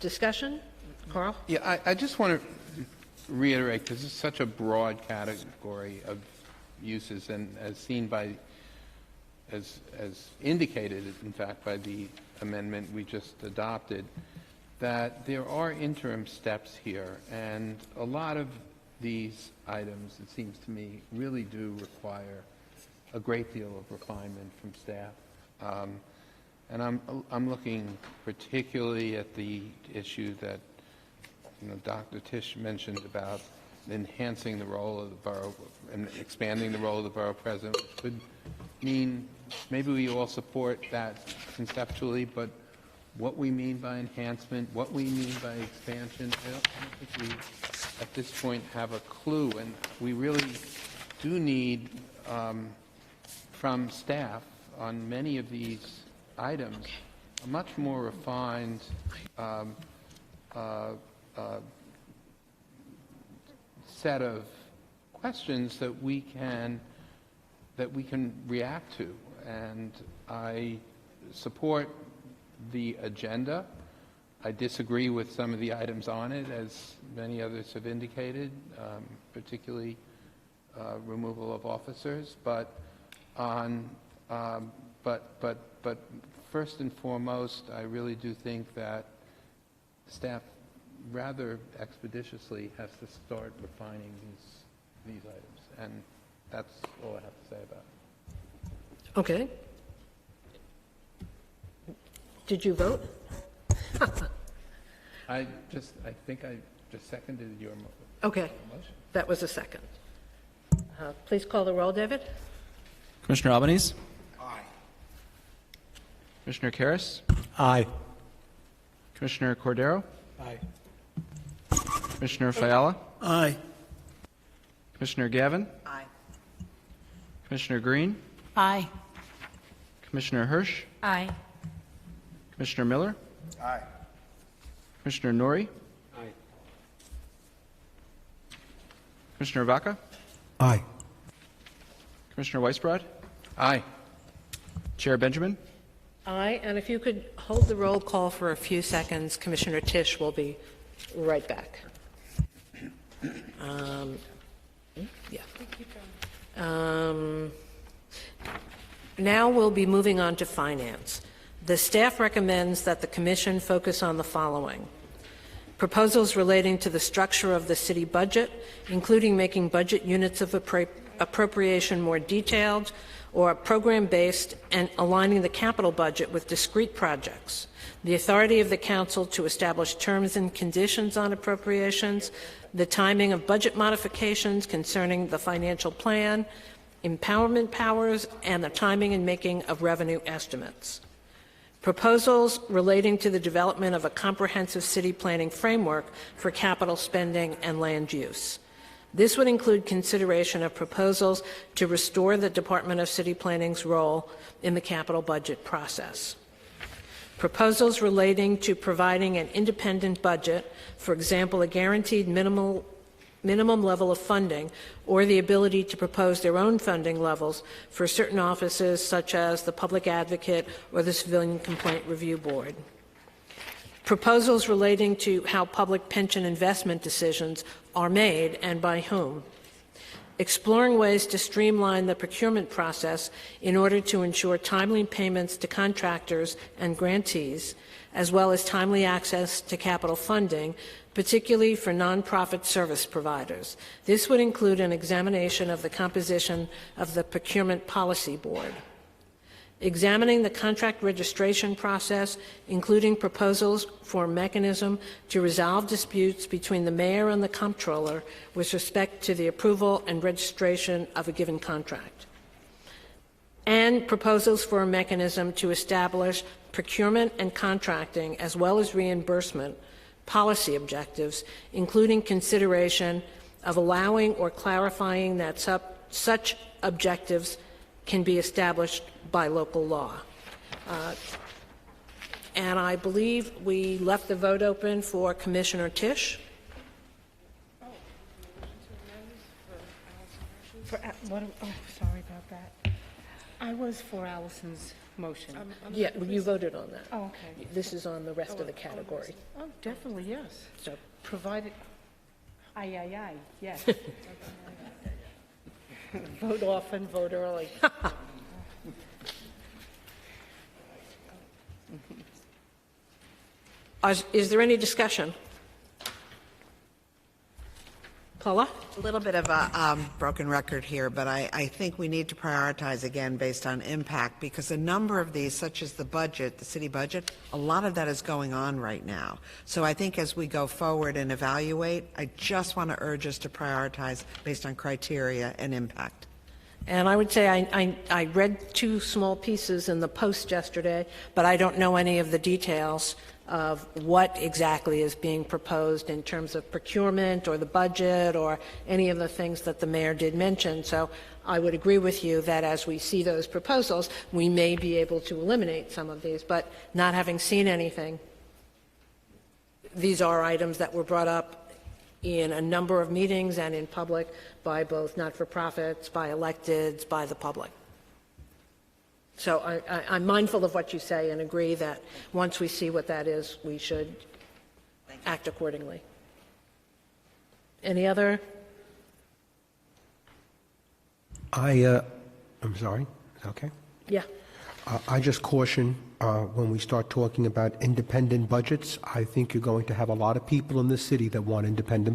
[SPEAKER 1] Discussion? Carl?
[SPEAKER 3] Yeah, I just want to reiterate, because it's such a broad category of uses, and as seen by, as indicated, in fact, by the amendment we just adopted, that there are interim steps here, and a lot of these items, it seems to me, really do require a great deal of refinement from staff. And I'm looking particularly at the issue that Dr. Tisch mentioned about enhancing the role of the borough and expanding the role of the borough president, which could mean maybe we all support that conceptually, but what we mean by enhancement, what we mean by expansion, I don't think we at this point have a clue, and we really do need from staff on many of these items a much more refined set of questions that we can that we can react to. And I support the agenda. I disagree with some of the items on it, as many others have indicated, particularly removal of officers. But on, but first and foremost, I really do think that staff rather expeditiously has to start refining these items, and that's all I have to say about it.
[SPEAKER 1] Okay. Did you vote?
[SPEAKER 3] I think I just seconded your
[SPEAKER 1] Okay,
[SPEAKER 3] motion.
[SPEAKER 1] that was a second. Please call the roll, David.
[SPEAKER 9] Commissioner Albanese? Aye. Commissioner Karras?
[SPEAKER 11] Aye.
[SPEAKER 9] Commissioner Cordero?
[SPEAKER 11] Aye.
[SPEAKER 9] Commissioner Fiala?
[SPEAKER 6] Aye.
[SPEAKER 9] Commissioner Gavin?
[SPEAKER 7] Aye.
[SPEAKER 9] Commissioner Green?
[SPEAKER 2] Aye.
[SPEAKER 9] Commissioner Hirsch?
[SPEAKER 5] Aye.
[SPEAKER 9] Commissioner Miller?
[SPEAKER 4] Aye.
[SPEAKER 9] Commissioner Norrie?
[SPEAKER 11] Aye.
[SPEAKER 9] Commissioner Vaca?
[SPEAKER 10] Aye.
[SPEAKER 9] Commissioner Weisbrod?
[SPEAKER 3] Aye.
[SPEAKER 9] Chair Benjamin?
[SPEAKER 1] Aye, and if you could hold the roll call for a few seconds, Commissioner Tisch will be right back. Yeah. Now we'll be moving on to finance. The staff recommends that the commission focus on the following: proposals relating to the structure of the city budget, including making budget units of appropriation more detailed or program-based, and aligning the capital budget with discrete projects, the authority of the council to establish terms and conditions on appropriations, the timing of budget modifications concerning the financial plan, empowerment powers, and the timing and making of revenue estimates. Proposals relating to the development of a comprehensive city planning framework for capital spending and land use. This would include consideration of proposals to restore the Department of City Planning's role in the capital budget process. Proposals relating to providing an independent budget, for example, a guaranteed minimum level of funding, or the ability to propose their own funding levels for certain offices such as the Public Advocate or the Civilian Complaint Review Board. Proposals relating to how public pension investment decisions are made and by whom. Exploring ways to streamline the procurement process in order to ensure timely payments to contractors and grantees, as well as timely access to capital funding, particularly for nonprofit service providers. This would include an examination of the composition of the Procurement Policy Board. Examining the contract registration process, including proposals for a mechanism to resolve disputes between the mayor and the comptroller with respect to the approval and registration of a given contract. And proposals for a mechanism to establish procurement and contracting, as well as reimbursement, policy objectives, including consideration of allowing or clarifying that such objectives can be established by local law. And I believe we left the vote open for Commissioner Tisch.
[SPEAKER 8] Sorry about that. I was for Allison's motion.
[SPEAKER 1] Yeah, you voted on that.
[SPEAKER 8] Oh, okay.
[SPEAKER 1] This is on the rest of the category.
[SPEAKER 8] Oh, definitely, yes.
[SPEAKER 1] So,
[SPEAKER 8] Provided, aye, yes. Vote often, vote early.
[SPEAKER 1] is there any discussion? Paula?
[SPEAKER 7] A little bit of a broken record here, but I think we need to prioritize again based on impact, because a number of these, such as the budget, the city budget, a lot of that is going on right now. So I think as we go forward and evaluate, I just want to urge us to prioritize based on criteria and impact.
[SPEAKER 1] And I would say I read two small pieces in the Post yesterday, but I don't know any of the details of what exactly is being proposed in terms of procurement or the budget or any of the things that the mayor did mention. So I would agree with you that as we see those proposals, we may be able to eliminate some of these, but not having seen anything, these are items that were brought up in a number of meetings and in public by both not-for-profits, by electeds, by the public. So I'm mindful of what you say and agree that once we see what that is, we should act accordingly. Any other?
[SPEAKER 10] I'm sorry, okay?
[SPEAKER 1] Yeah.
[SPEAKER 10] I just caution, when we start talking about independent budgets, I think you're going to have a lot of people in this city that want independent